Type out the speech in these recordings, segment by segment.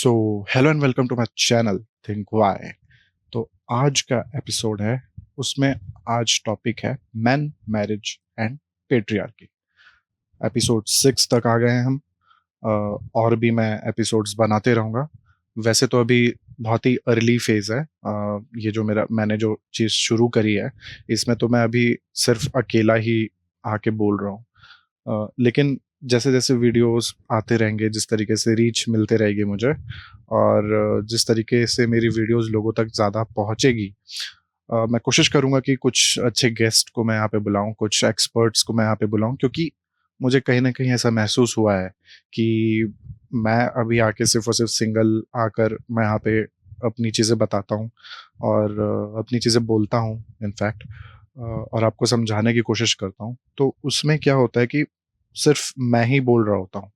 So hello and welcome to my channel think why. तो आज का एपिसोड है, उसमें आज टॉपिक है man, marriage and patriarchy. Episode 6 तक आ गए हैं हम। और भी मैं एपिसोड्स बनाते रहूँगा। वैसे तो अभी बहुत ही अर्ली फेज है। ये जो मैंने जो चीज़ शुरू करी है, इसमें तो मैं अभी सिर्फ अकेला ही आके बोल रहा हूँ। लेकिन जैसे जैसे वीडियोस आते रहेंगे, जिस तरीके से रीच मिलते रहेगी मुझे, और जिस तरीके से मेरी वीडियोस लोगों तक ज़्यादा पहुँचेगी, मैं कोशिश करूँगा कि कुछ अच्छे गेस्ट को मैं यहाँ पे बुलाऊँ, कुछ एक्सपर्ट्स को मैं यहाँ पे बुलाऊँ, क्योंकि मुझे कहीं न कहीं ऐसा महसूस हुआ है कि मैं अभी आके सिर्फ़ और सिर्फ़ सिंगल आकर मैं यहाँ पे अपनी चीज़ें बताता हूँ और अपनी चीज़ें बोलता हूँ इनफैक्ट, और आपको समझाने की कोशिश करता हूँ। तो उसमें क्या होता है कि सिर्फ़ मैं ही बोल रहा होता हूँ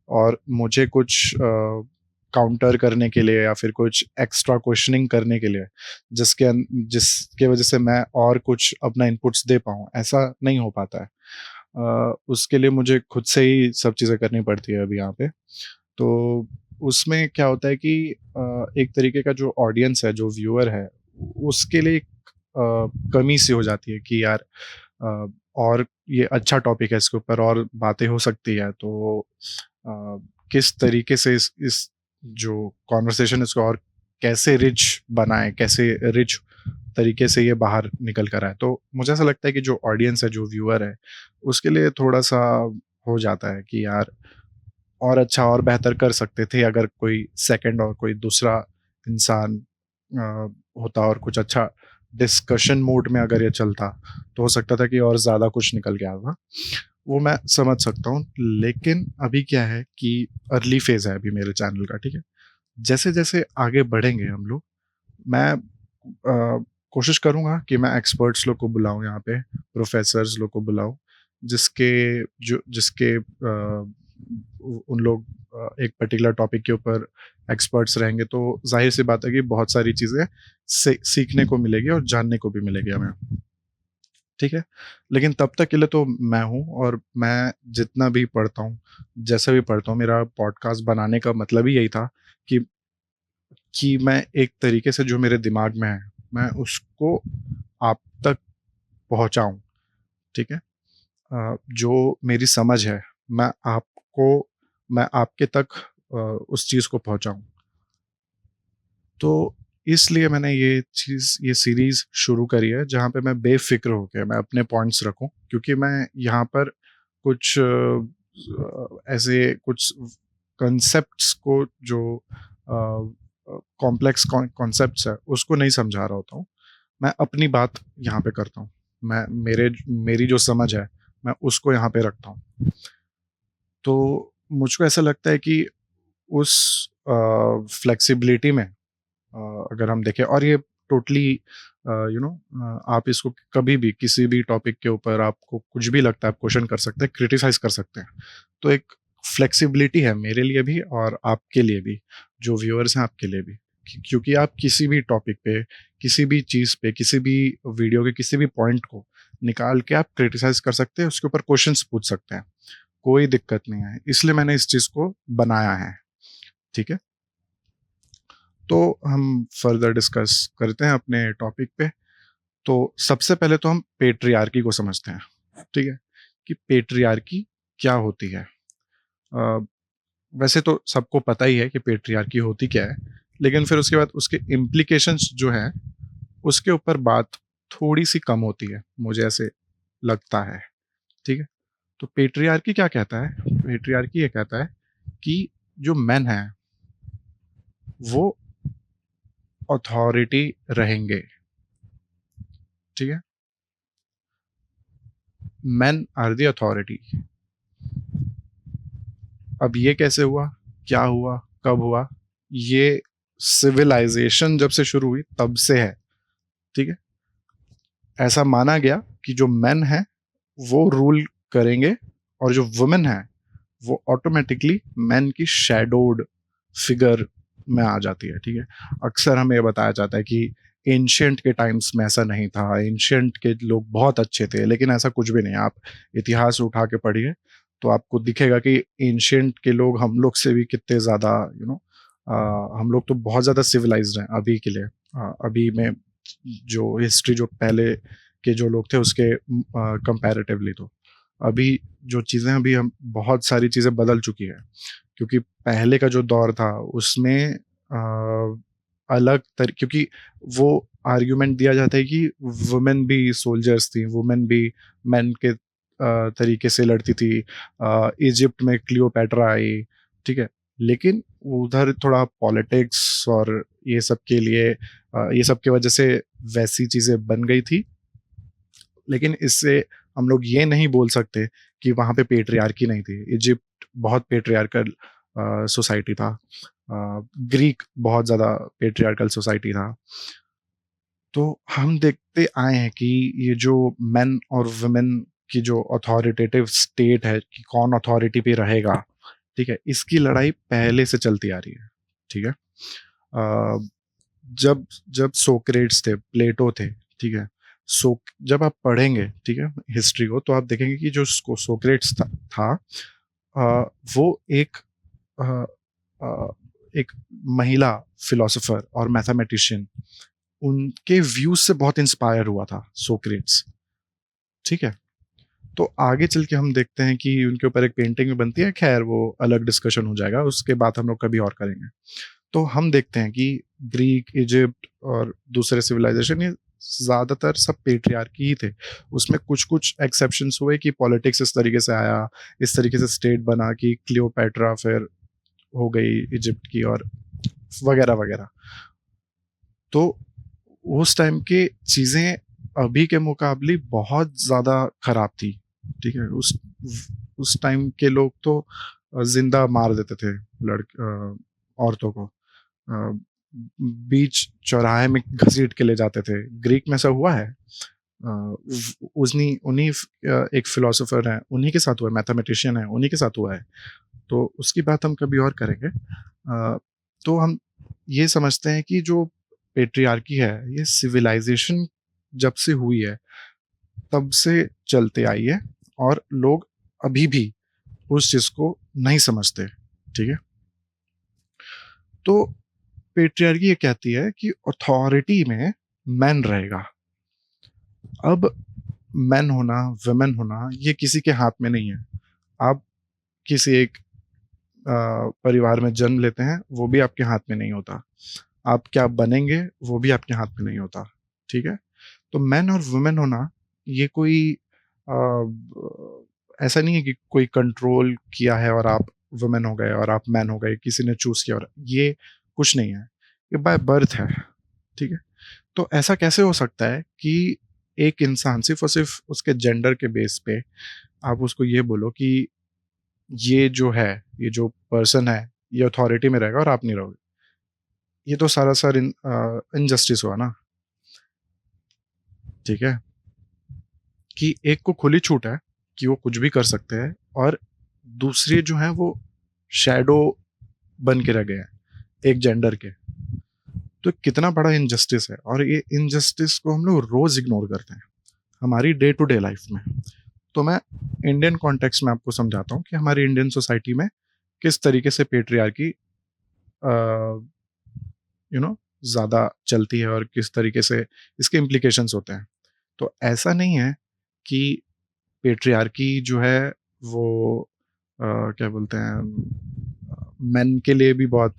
और मुझे कुछ काउंटर करने के लिए या फिर कुछ एक्स्ट्रा क्वेश्चनिंग करने के लिए जिसके वजह से मैं और कुछ अपना इनपुट्स दे पाऊँ, ऐसा नहीं हो पाता है। उसके लिए मुझे खुद से ही सब चीज़ें करनी पड़ती है अभी यहाँ पे। तो उसमें क्या होता है कि एक तरीके का जो ऑडियंस है, जो व्यूअर है, उसके लिए एक कमी सी हो जाती है कि यार, अ, और ये अच्छा टॉपिक है, इसके ऊपर और बातें हो सकती है। तो अ, किस तरीके से इस जो कॉन्वर्सेशन, इसको और कैसे रिच बनाएँ, कैसे रिच तरीके से ये बाहर निकल कर आए। तो मुझे ऐसा लगता है कि जो ऑडियंस है, जो व्यूअर है, उसके लिए थोड़ा-सा हो जाता है कि यार, और अच्छा और बेहतर कर सकते थे अगर कोई सेकंड और कोई दूसरा इंसान अ, होता और कुछ अच्छा डिस्कशन मोड में अगर ये चलता, तो हो सकता था कि और ज़्यादा कुछ निकल के आता। वो मैं समझ सकता हूँ, लेकिन अभी क्या है कि अर्ली फेज़ है अभी मेरे चैनल का, ठीक है? जैसे-जैसे आगे बढ़ेंगे हम लोग, मैं कोशिश करूँगा कि मैं एक्सपर्ट्स लोग को बुलाऊँ यहाँ पे, प्रोफ़ेसर्स लोग को बुलाऊँ, जिसके जिसके उन लोग एक पर्टिकुलर टॉपिक के ऊपर एक्सपर्ट्स रहेंगे, तो ज़ाहिर-सी बात है कि बहुत सारी चीज़ें सीखने को मिलेगी और जानने को भी मिलेगी हमें, ठीक है? लेकिन तब तक के लिए तो मैं हूँ, और मैं जितना भी पढ़ता हूँ, जैसा भी पढ़ता हूँ, मेरा पॉडकास्ट बनाने का मतलब ही यही था कि मैं एक तरीके से जो मेरे दिमाग में है, मैं उसको आप तक पहुँचाऊँ, ठीक है? जो मेरी समझ है, मैं आपके तक उस चीज़ को पहुँचाऊँ। तो इसलिए मैंने ये सीरीज़ शुरू करी है, जहाँ पे मैं बेफ़िक्र होके मैं अपने पॉइंट्स रखूँ, क्योंकि मैं यहाँ पर कुछ ऐसे कुछ कॉन्सेप्ट्स को, जो कॉम्प्लेक्स कॉन्सेप्ट्स है, उसको नहीं समझा रहा होता हूँ। मैं अपनी बात यहाँ पे करता हूँ। मैं मेरी जो समझ है, मैं उसको यहाँ पे रखता हूँ। तो मुझको ऐसा लगता है कि उस फ्लेक्सिबिलिटी में, अगर हम देखें, और ये टोटली आप इसको कभी भी किसी भी टॉपिक के ऊपर आपको कुछ भी लगता है, आप क्वेश्चन कर सकते हैं, क्रिटिसाइज कर सकते हैं। तो एक फ्लेक्सिबिलिटी है मेरे लिए भी और आपके लिए भी, जो व्यूअर्स हैं आपके लिए भी, क्योंकि आप किसी भी टॉपिक पे, किसी भी चीज़ पे, किसी भी वीडियो के किसी भी पॉइंट को निकाल के आप क्रिटिसाइज कर सकते हैं, उसके ऊपर क्वेश्चंस पूछ सकते हैं, कोई दिक्कत नहीं है। इसलिए मैंने इस चीज़ को बनाया है, ठीक है? तो हम फर्दर डिस्कस करते हैं अपने टॉपिक पे। तो सबसे पहले तो हम पेट्रियार्की को समझते हैं, ठीक है? कि पेट्रियार्की क्या होती है? अ, वैसे तो सबको पता ही है कि पेट्रियार्की होती क्या है, लेकिन फिर उसके बाद उसके इम्प्लीकेशंस जो हैं, उसके ऊपर बात थोड़ी-सी कम होती है, मुझे ऐसे लगता है, ठीक है? तो पेट्रियार्की क्या कहता है? पेट्रियार्की ये कहता है कि जो मेन हैं, वो अथॉरिटी रहेंगे, ठीक है? Men are the authority. अब ये कैसे हुआ? क्या हुआ? कब हुआ? ये सिविलाइज़ेशन जब से शुरू हुई तब से है, ठीक है? ऐसा माना गया कि जो मेन हैं, वो रूल करेंगे, और जो वुमेन है, वो ऑटोमैटिकली मेन की शैडोड फिगर में आ जाती है, ठीक है? अक्सर हमें ये बताया जाता है कि एंशिएंट के टाइम्स में ऐसा नहीं था, एंशिएंट के लोग बहुत अच्छे थे, लेकिन ऐसा कुछ भी नहीं है। आप इतिहास उठा के पढ़िए, तो आपको दिखेगा कि एंशिएंट के लोग हम लोग से भी कितने ज़्यादा हम लोग तो बहुत ज़्यादा सिविलाइज्ड हैं अभी के लिए। अभी में जो हिस्ट्री जो पहले के जो लोग थे उसके कंपैरेटिवली तो अभी जो चीज़ें अभी हम बहुत सारी चीज़ें बदल चुकी हैं। क्योंकि पहले का जो दौर था उसमें क्योंकि वो आर्गुमेंट दिया जाता है कि वुमेन भी सोल्जर्स थी, वुमेन भी मेन के तरीके से लड़ती थी। इजिप्ट में क्लियोपैट्रा आई, ठीक है? लेकिन उधर थोड़ा पॉलिटिक्स और ये सब के लिए ये सब की वजह से वैसी चीज़ें बन गई थी। लेकिन इससे हम लोग ये नहीं बोल सकते कि वहाँ पे पेट्रियार्की नहीं थी। इजिप्ट बहुत पेट्रियार्कल सोसाइटी था। ग्रीक बहुत ज़्यादा पेट्रियार्कल सोसाइटी था। तो हम देखते आए हैं कि ये जो मेन और वुमेन की जो अथॉरिटेटिव स्टेट है कि कौन अथॉरिटी पे रहेगा, ठीक है? इसकी लड़ाई पहले से चलती आ रही है, ठीक है? अ, जब जब सोक्रेट्स थे, प्लेटो थे, ठीक है? जब आप पढ़ेंगे, ठीक है, हिस्ट्री को, तो आप देखेंगे कि जो सोक्रेट्स था वो अ, अ, एक महिला फिलोसोफर और मैथमेटिशियन, उनके व्यूज से बहुत इंस्पायर हुआ था सोक्रेट्स, ठीक है? तो आगे चल के हम देखते हैं कि उनके ऊपर एक पेंटिंग भी बनती है, खैर वो अलग डिस्कशन हो जाएगा, उसके बाद हम लोग कभी और करेंगे। तो हम देखते हैं कि ग्रीक, इजिप्ट और दूसरे सिविलाइजेशन ये ज़्यादातर सब पेट्रियार्की ही थे। उसमें कुछ-कुछ एक्सेप्शंस हुए कि पॉलिटिक्स इस तरीके से आया, इस तरीके से स्टेट बना कि क्लियोपैट्रा फिर हो गई इजिप्ट की और वगैरह-वगैरह। तो उस टाइम के चीज़ें अभी के मुकाबले बहुत ज़्यादा खराब थी, ठीक है? उस टाइम के लोग तो ज़िंदा मार देते थे औरतों को। अ, बीच चौराहे में घसीट के ले जाते थे। ग्रीक में ऐसा हुआ है। अ, व उन्हीं उन्हीं एक फिलोसोफर हैं, उन्हीं के साथ हुआ है, मैथमेटिशियन है, उन्हीं के साथ हुआ है। तो उसकी बात हम कभी और करेंगे। तो हम ये समझते हैं कि जो पेट्रियार्की है, ये सिविलाइज़ेशन जब से हुई है, तब से चलते आई है और लोग अभी भी उस चीज़ को नहीं समझते, ठीक है? तो पेट्रियार्की ये कहती है कि अथॉरिटी में मैन रहेगा। अब मैन होना, वुमेन होना, ये किसी के हाथ में नहीं है। आप किसी एक परिवार में जन्म लेते हैं, वो भी आपके हाथ में नहीं होता। आप क्या बनेंगे, वो भी आपके हाथ में नहीं होता, ठीक है? तो मैन और वुमेन होना, ये कोई ऐसा नहीं है कि कोई कंट्रोल किया है और आप वुमेन हो गए और आप मैन हो गए, किसी ने चूज़ किया और ये कुछ नहीं है। ये बाय बर्थ है, ठीक है? तो ऐसा कैसे हो सकता है कि एक इंसान सिर्फ़ और सिर्फ़ उसके जेंडर के बेस पे आप उसको ये बोलो कि ये जो है, ये जो पर्सन है, ये अथॉरिटी में रहेगा और आप नहीं रहोगे। ये तो सरासर इनजस्टिस हुआ ना, ठीक है? कि एक को खुली छूट है कि वो कुछ भी कर सकते हैं और दूसरे जो हैं वो शैडो बन के रह गए हैं, एक जेंडर के। तो कितना बड़ा इनजस्टिस है और ये इनजस्टिस को हम लोग रोज़ इग्नोर करते हैं, हमारी डे टू डे लाइफ़ में। तो मैं इंडियन कॉन्टेक्स्ट में आपको समझाता हूँ कि हमारी इंडियन सोसाइटी में किस तरीके से पेट्रियार्की ज़्यादा चलती है और किस तरीके से इसके इम्प्लीकेशंस होते हैं। तो ऐसा नहीं है कि पेट्रियार्की जो है वो क्या बोलते हैं, मेन के लिए भी बहुत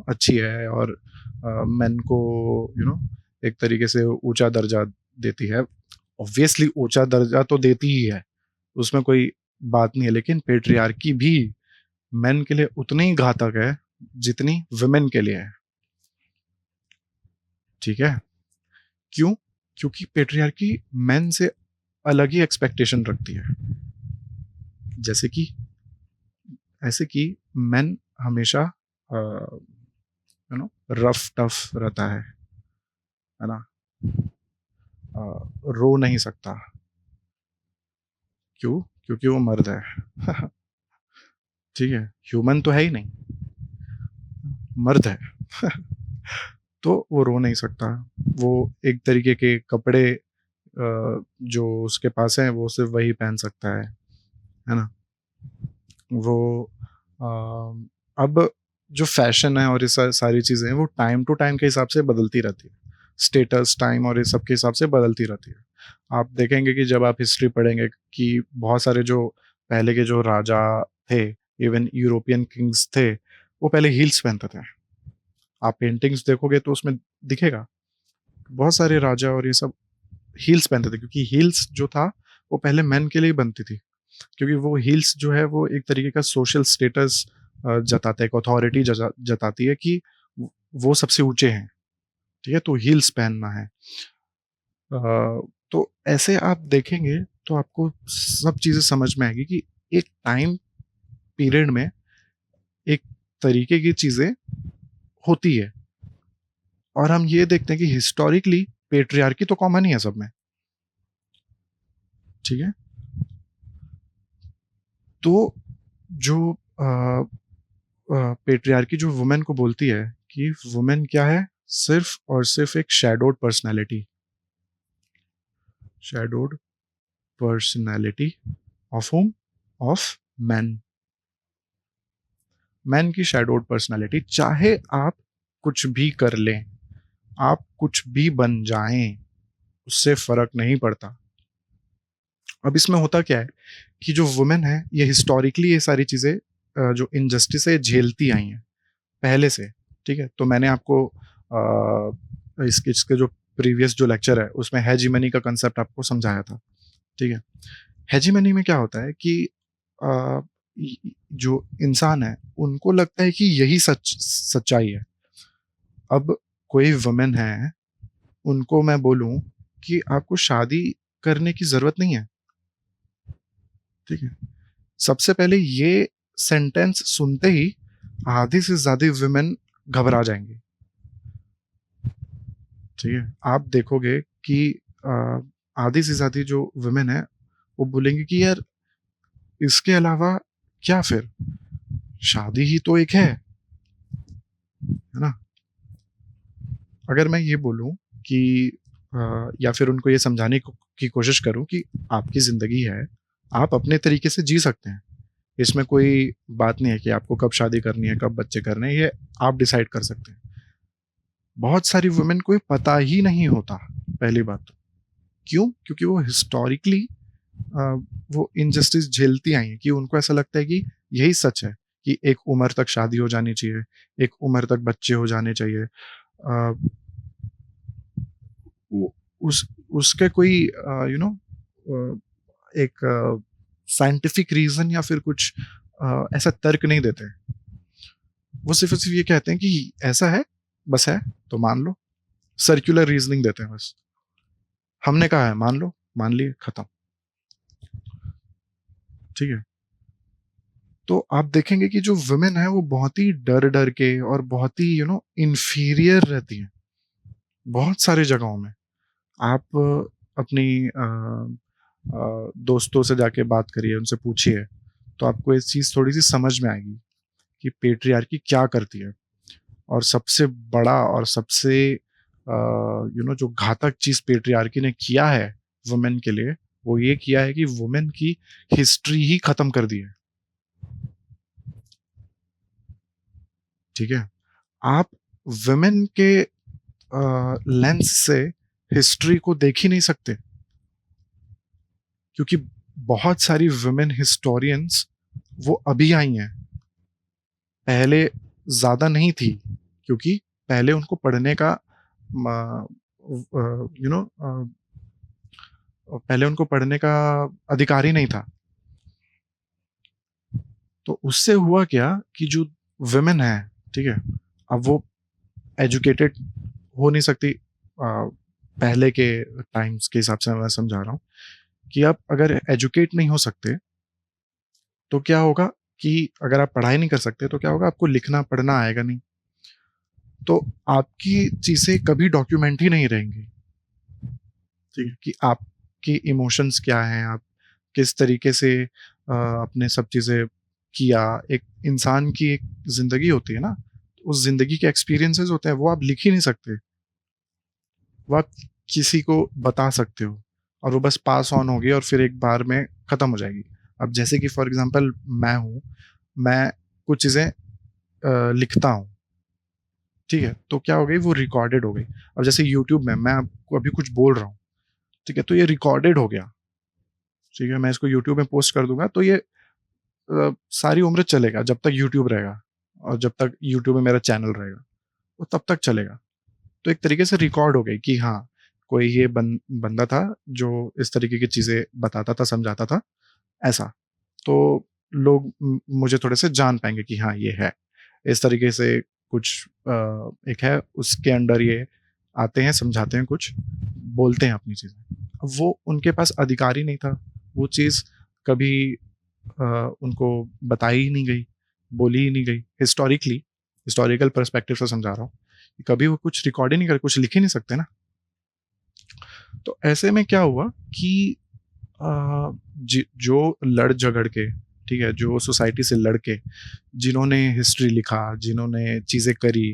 अच्छी है और मेन को एक तरीके से ऊँचा दर्जा देती है। ऑब्वियसली ऊँचा दर्जा तो देती ही है, उसमें कोई बात नहीं है, लेकिन पेट्रियार्की भी मेन के लिए उतनी ही घातक है जितनी वुमेन के लिए है, ठीक है? क्यों? क्योंकि पेट्रियार्की मेन से अलग ही एक्सपेक्टेशन रखती है। जैसे कि ऐसे कि मेन हमेशा रफ टफ रहता है ना? रो नहीं सकता। क्यों? क्योंकि वो मर्द है। ठीक है? ह्यूमन तो है ही नहीं, मर्द है। तो वो रो नहीं सकता। वो एक तरीके के कपड़े जो उसके पास हैं वो सिर्फ़ वही पहन सकता है ना? वो अब जो फैशन है और ये सारी चीज़ें हैं वो टाइम टू टाइम के हिसाब से बदलती रहती है। स्टेटस, टाइम और ये सब के हिसाब से बदलती रहती है। आप देखेंगे कि जब आप हिस्ट्री पढ़ेंगे कि बहुत सारे जो पहले के जो राजा थे, इवन यूरोपियन किंग्स थे, वो पहले हील्स पहनते थे। आप पेंटिंग्स देखोगे तो उसमें दिखेगा, बहुत सारे राजा और ये सब हील्स पहनते थे क्योंकि हील्स जो था वो पहले मेन के लिए ही बनती थी। क्योंकि वो हील्स जो है वो एक तरीके का सोशल स्टेटस जताता है, एक अथॉरिटी जताती है कि वो सबसे ऊँचे हैं, ठीक है? तो हील्स पहनना है। तो ऐसे आप देखेंगे तो आपको सब चीज़ें समझ में आएगी कि एक टाइम पीरियड में एक तरीके की चीज़ें होती है और हम ये देखते हैं कि हिस्टोरिकली पैट्रियार्की तो कॉमन ही है सब में, ठीक है? तो जो पैट्रियार्की जो वुमेन को बोलती है कि वुमेन क्या है? सिर्फ़ और सिर्फ़ एक shadowed personality, shadowed personality of व्हॉम? Of main. Main की शैडोड पर्सनैलिटी, चाहे आप कुछ भी कर लें, आप कुछ भी बन जाएँ, उससे फ़र्क नहीं पड़ता। अब इसमें होता क्या है कि जो वुमेन है, ये हिस्टोरिकली ये सारी चीज़ें जो इनजस्टिस है, झेलती आई हैं, पहले से, ठीक है? तो मैंने आपको इसके इसके जो प्रीवियस जो लेक्चर है, उसमें हेजीमनी का कांसेप्ट आपको समझाया था, ठीक है? हेजीमनी में क्या होता है कि अ, जो इंसान है, उनको लगता है कि यही सच्चाई है। अब कोई वुमेन है, उनको मैं बोलूँ कि आपको शादी करने की ज़रूरत नहीं है, ठीक है? सबसे पहले ये सेंटेंस सुनते ही आधी से ज़्यादा वुमेन घबरा जाएँगी, ठीक है? आप देखोगे कि अ, आधी से ज़्यादा जो वुमेन है, वो बोलेंगी कि यार इसके अलावा क्या फिर? शादी ही तो एक है ना? अगर मैं ये बोलूँ कि या फिर उनको ये समझाने की कोशिश करूँ कि आपकी ज़िंदगी है, आप अपने तरीके से जी सकते हैं। इसमें कोई बात नहीं है कि आपको कब शादी करनी है, कब बच्चे करने हैं, ये आप डिसाइड कर सकते हैं। बहुत सारी वुमेन को ये पता ही नहीं होता, पहली बात तो। क्यों? क्योंकि वो हिस्टोरिकली अ, वो इनजस्टिस झेलती आई हैं कि उनको ऐसा लगता है कि यही सच है कि एक उम्र तक शादी हो जानी चाहिए, एक उम्र तक बच्चे हो जाने चाहिए। अ, वो उस उसके कोई एक साइंटिफिक रीज़न या फिर कुछ ऐसा तर्क नहीं देते। वो सिर्फ़ और सिर्फ़ ये कहते हैं कि ऐसा है, बस है, तो मान लो। सर्कुलर रीज़निंग देते हैं बस। हमने कहा है मान लो, मान लिए, खत्म, ठीक है? तो आप देखेंगे कि जो वुमेन है वो बहुत ही डर-डर के और बहुत ही इन्फीरियर रहती हैं, बहुत सारी जगहों में। आप अपनी दोस्तों से जाके बात करिए, उनसे पूछिए, तो आपको ये चीज़ थोड़ी-सी समझ में आएगी कि पैट्रियार्की क्या करती है। और सबसे बड़ा और सबसे जो घातक चीज़ पैट्रियार्की ने किया है वुमेन के लिए, वो ये किया है कि वुमेन की हिस्ट्री ही खत्म कर दी है, ठीक है? आप वुमेन के लेंस से हिस्ट्री को देख ही नहीं सकते क्योंकि बहुत सारी वुमेन हिस्टोरियंस वो अभी आई हैं, पहले ज़्यादा नहीं थी क्योंकि पहले उनको पढ़ने का यू नो पहले उनको पढ़ने का अधिकार ही नहीं था। तो उससे हुआ क्या कि जो वुमेन है, ठीक है? अब वो एजुकेटेड हो नहीं सकती पहले के टाइम्स के हिसाब से मैं समझा रहा हूँ कि आप अगर एजुकेट नहीं हो सकते, तो क्या होगा कि अगर आप पढ़ाई नहीं कर सकते, तो क्या होगा आपको लिखना पढ़ना आएगा नहीं। तो आपकी चीज़ें कभी डॉक्यूमेंट ही नहीं रहेंगी, ठीक है? कि आपके इमोशंस क्या हैं, आप किस तरीके से आपने सब चीज़ें किया। एक इंसान की एक ज़िंदगी होती है ना, उस ज़िंदगी के एक्सपीरियंसेस होते हैं, वो आप लिख ही नहीं सकते। वो आप किसी को बता सकते हो और वो बस पास ऑन होगी और फिर एक बार में ख़त्म हो जाएगी। अब जैसे कि फॉर एग्ज़ाम्पल मैं हूँ, मैं कुछ चीज़ें लिखता हूँ, ठीक है, तो क्या हो गई, वो रिकॉर्डेड हो गई। अब जैसे यूट्यूब में मैं आपको अभी कुछ बोल रहा हूँ, ठीक है, तो ये रिकॉर्डेड हो गया, ठीक है, मैं इसको यूट्यूब में पोस्ट कर दूंगा तो ये सारी उम्र चलेगा, जब तक यूट्यूब रहेगा और जब तक यूट्यूब में मेरा चैनल रहेगा, वो तब तक चलेगा। तो एक तरीके से रिकॉर्ड हो गई कि हाँ, कोई ये बंदा था जो इस तरीके की चीजें बताता था, समझाता था, ऐसा। तो लोग मुझे थोड़े से जान पाएंगे कि हाँ, ये है इस तरीके से कुछ, एक है उसके अंडर ये आते हैं, समझाते हैं, कुछ बोलते हैं अपनी चीजें। अब वो उनके पास अधिकार ही नहीं था, वो चीज कभी उनको बताई ही नहीं गई, बोली ही नहीं गई। हिस्टोरिकल पर्सपेक्टिव से समझा रहा हूँ, कभी वो कुछ रिकॉर्ड ही नहीं कर, कुछ लिख ही नहीं सकते ना। तो ऐसे में क्या हुआ कि जो लड़ झगड़ के, ठीक है, जो सोसाइटी से लड़ के, जिन्होंने हिस्ट्री लिखा, जिन्होंने चीज़ें करी,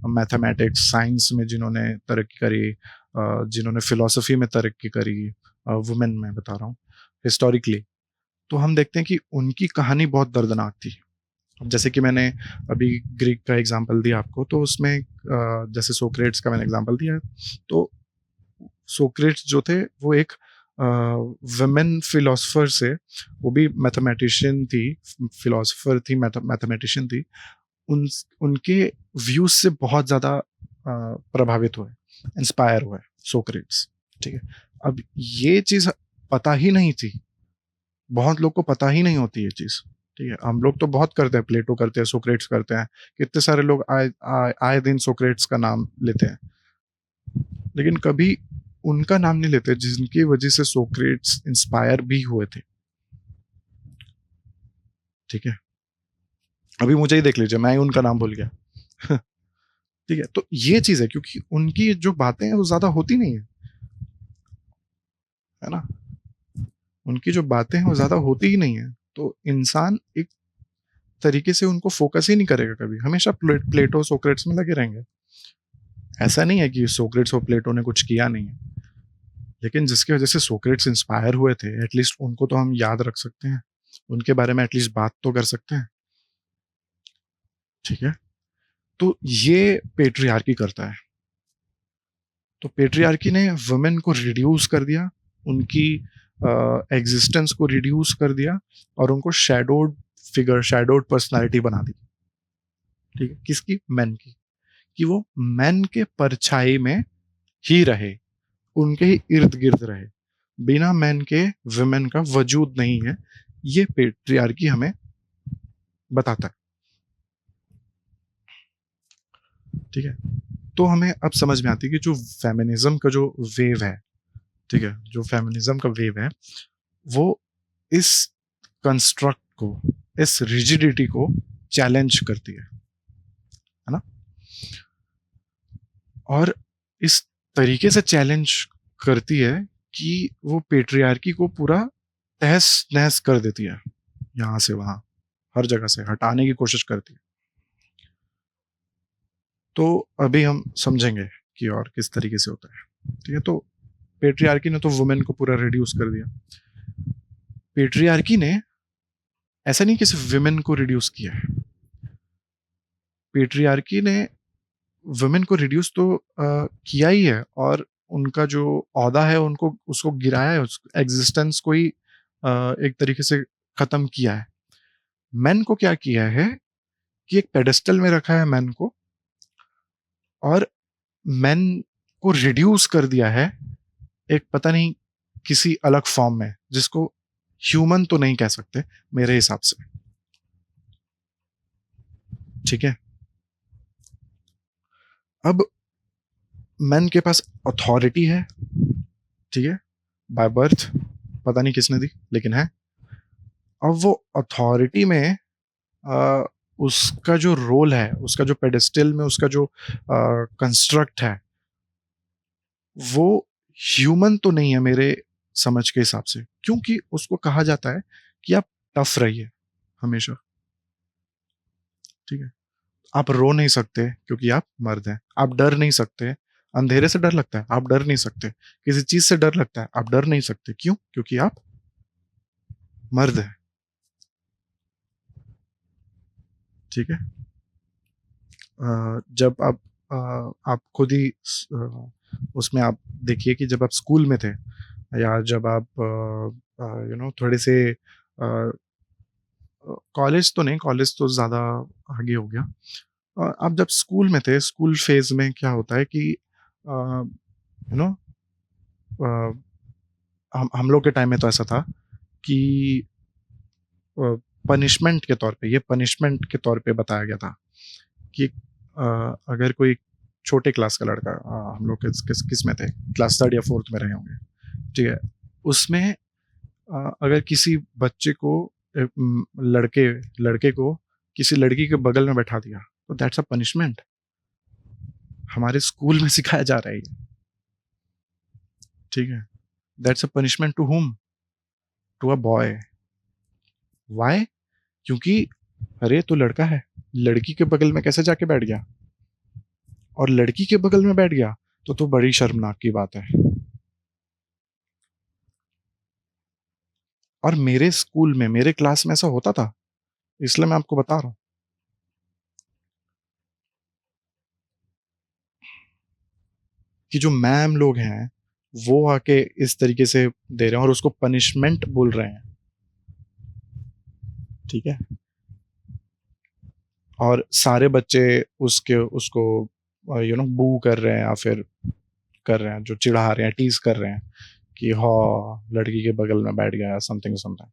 मैथमेटिक्स साइंस में जिन्होंने तरक्की करी, जिन्होंने फिलोसफी में तरक्की करी, वुमेन में बता रहा हूँ हिस्टोरिकली, तो हम देखते हैं कि उनकी कहानी बहुत दर्दनाक थी। जैसे कि मैंने अभी ग्रीक का एग्जांपल दिया आपको, तो उसमें जैसे सोक्रेट्स का मैंने एग्जांपल दिया, तो सोक्रेट्स जो थे वो एक वुमेन फिलोसफर से, वो भी मैथमेटिशियन थी, फिलोसफर थी, मैथमेटिशियन थी, उन उनके व्यूज से बहुत ज्यादा प्रभावित हुए, इंस्पायर हुए सोक्रेट्स, ठीक है। अब ये चीज पता ही नहीं थी, बहुत लोग को पता ही नहीं होती ये चीज, ठीक है। हम लोग तो बहुत करते हैं, प्लेटो करते हैं, सोक्रेट्स करते हैं, कितने सारे लोग आए दिन सोक्रेट्स का नाम लेते हैं, लेकिन कभी उनका नाम नहीं लेते जिनकी वजह से सोक्रेट्स इंस्पायर भी हुए थे, ठीक है। अभी मुझे ही देख लीजिए, मैं ही उनका नाम भूल गया ठीक है, तो ये चीज है, क्योंकि उनकी जो बातें हैं वो ज्यादा होती नहीं है ना, उनकी जो बातें हैं वो ज्यादा होती ही नहीं है, तो इंसान एक तरीके से उनको फोकस ही नहीं करेगा कभी, हमेशा प्लेटो सोक्रेट्स में लगे रहेंगे। ऐसा नहीं है कि सोक्रेट्स और प्लेटो ने कुछ किया नहीं है, लेकिन जिसकी वजह से सोक्रेट्स इंस्पायर हुए थे, एटलीस्ट उनको तो हम याद रख सकते हैं, उनके बारे में एटलीस्ट बात तो कर सकते हैं, ठीक है। तो ये पेट्रियार्की करता है, तो पेट्रियार्की ने वुमेन को रिड्यूस कर दिया, उनकी एग्जिस्टेंस को रिड्यूस कर दिया, और उनको शैडोड फिगर, शैडोड पर्सनालिटी बना दी, ठीक है। किसकी? मैन की, कि वो मैन के परछाई में ही रहे, उनके ही इर्द गिर्द रहे, बिना मैन के वुमेन का वजूद नहीं है, ये पेट्रियार्की हमें बताता है, ठीक है। तो हमें अब समझ में आती है कि जो फेमिनिज्म का जो वेव है, ठीक है, जो फेमिनिज्म का वेव है, वो इस कंस्ट्रक्ट को, इस रिजिडिटी को चैलेंज करती है ना, और इस तरीके से चैलेंज करती है कि वो पेट्रियार्की को पूरा तहस नहस कर देती है, यहाँ से वहां, हर जगह से हटाने की कोशिश करती है। तो अभी हम समझेंगे कि और किस तरीके से होता है, ठीक है। तो पेट्रियार्की ने तो वुमेन को पूरा रिड्यूस कर दिया। पेट्रियार्की ने ऐसा नहीं कि सिर्फ वुमेन को रिड्यूस किया है, पेट्रियार्की ने वुमेन को रिड्यूस तो किया ही है, और उनका जो ओहदा है उनको, उसको गिराया है, एग्जिस्टेंस को ही एक तरीके से खत्म किया है। मेन को क्या किया है कि एक पेडेस्टल में रखा है मेन को, और मेन को रिड्यूस कर दिया है एक पता नहीं किसी अलग फॉर्म में, जिसको ह्यूमन तो नहीं कह सकते मेरे हिसाब से, ठीक है। अब मेन के पास अथॉरिटी है, ठीक है, बाय बर्थ, पता नहीं किसने दी लेकिन है। अब वो अथॉरिटी में आ, उसका जो रोल है, उसका जो पेडेस्टल में उसका जो कंस्ट्रक्ट है, वो ह्यूमन तो नहीं है मेरे समझ के हिसाब से, क्योंकि उसको कहा जाता है कि आप टफ रहिए हमेशा, ठीक है। आप रो नहीं सकते क्योंकि आप मर्द हैं, आप डर नहीं सकते, अंधेरे से डर लगता है, आप डर नहीं सकते, किसी चीज से डर लगता है, आप डर नहीं सकते, क्यों? क्योंकि आप मर्द हैं, ठीक है। जब आप खुद ही उसमें आप देखिए कि जब आप स्कूल में थे या जब आप थोड़े से कॉलेज तो नहीं, कॉलेज तो ज़्यादा आगे हो गया। आप जब स्कूल में थे, स्कूल फेज़ में क्या होता है कि यू नो अ, हम लोग के टाइम में तो ऐसा था कि पनिशमेंट के तौर पे, ये पनिशमेंट के तौर पे बताया गया था कि अगर कोई छोटे क्लास का लड़का, हम लोग किस में थे, क्लास 3rd या 4th में रहे होंगे, ठीक है? उसमें अगर किसी बच्चे को लड़के लड़के को किसी लड़की के बगल में बैठा दिया, तो दैट्स अ पनिशमेंट। हमारे स्कूल में सिखाया जा रहा है ये, ठीक है? That's a punishment to whom? To a boy. Why? क्योंकि अरे तू लड़का है, लड़की के बगल में कैसे जाके बैठ गया? और लड़की के बगल में बैठ गया, तो बड़ी शर्मनाक की बात है। और मेरे स्कूल में, मेरे क्लास में ऐसा होता था, इसलिए मैं आपको बता रहा हूँ कि जो मैम लोग हैं, वो आके इस तरीके से दे रहे हैं और उसको पनिशमेंट बोल रहे हैं, ठीक है? और सारे बच्चे उसको बू कर रहे हैं या फिर कर रहे हैं, जो चिढ़ा रहे हैं, टीज़ कर रहे हैं कि हाँ, लड़की के बगल में बैठ गया, समथिंग समथिंग,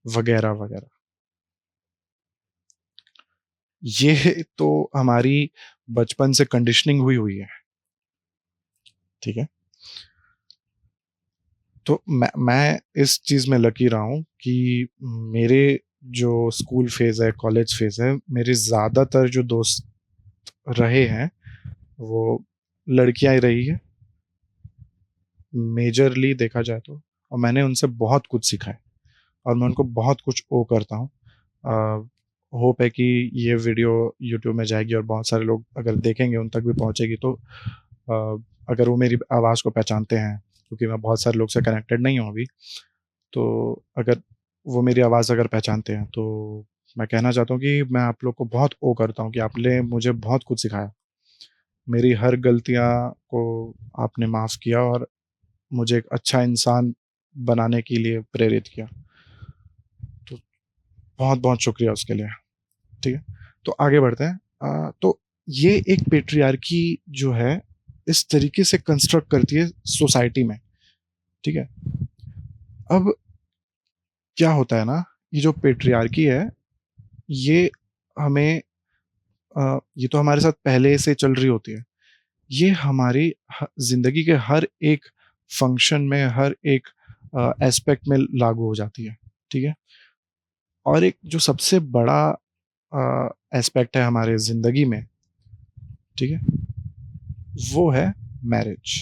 वगैरह, वगैरह। ये तो हमारी बचपन से कंडीशनिंग हुई हुई है, ठीक है? तो मैं इस चीज़ में लकी रहा हूँ कि मेरे जो स्कूल फेज़ है, कॉलेज फेज़ है, मेरे ज़्यादातर जो दोस्त रहे हैं, वो लड़कियाँ ही रही हैं, मेजरली देखा जाए तो। और मैंने उनसे बहुत कुछ सीखा है और मैं उनको बहुत कुछ ओwe करता हूँ। होप है कि ये वीडियो यूट्यूब में जाएगी और बहुत सारे लोग अगर देखेंगे, उन तक भी पहुँचेगी, तो अगर वो मेरी आवाज़ को पहचानते हैं, क्योंकि मैं बहुत सारे लोग से कनेक्टेड नहीं हूँ अभी, तो अगर वो मेरी आवाज़ अगर पहचानते हैं, तो मैं कहना चाहता हूँ कि मैं आप लोग को बहुत ओwe करता हूँ कि आपने मुझे बहुत कुछ सिखाया। मेरी हर गलतियाँ को आपने माफ़ किया और मुझे एक अच्छा इंसान बनाने के लिए प्रेरित किया। तो बहुत-बहुत शुक्रिया उसके लिए, ठीक है? तो आगे बढ़ते हैं। तो ये एक पैट्रियार्की जो है, इस तरीके से कंस्ट्रक्ट करती है सोसाइटी में, ठीक है? अब क्या होता है ना, ये जो पैट्रियार्की है, ये हमें ये तो हमारे साथ पहले से चल रही होती है। ये हमारी ज़िंदगी के हर एक फंक्शन में, हर एक एस्पेक्ट में लागू हो जाती है, ठीक है? और एक जो सबसे बड़ा एस्पेक्ट है हमारे ज़िंदगी में, ठीक है? वो है मैरिज।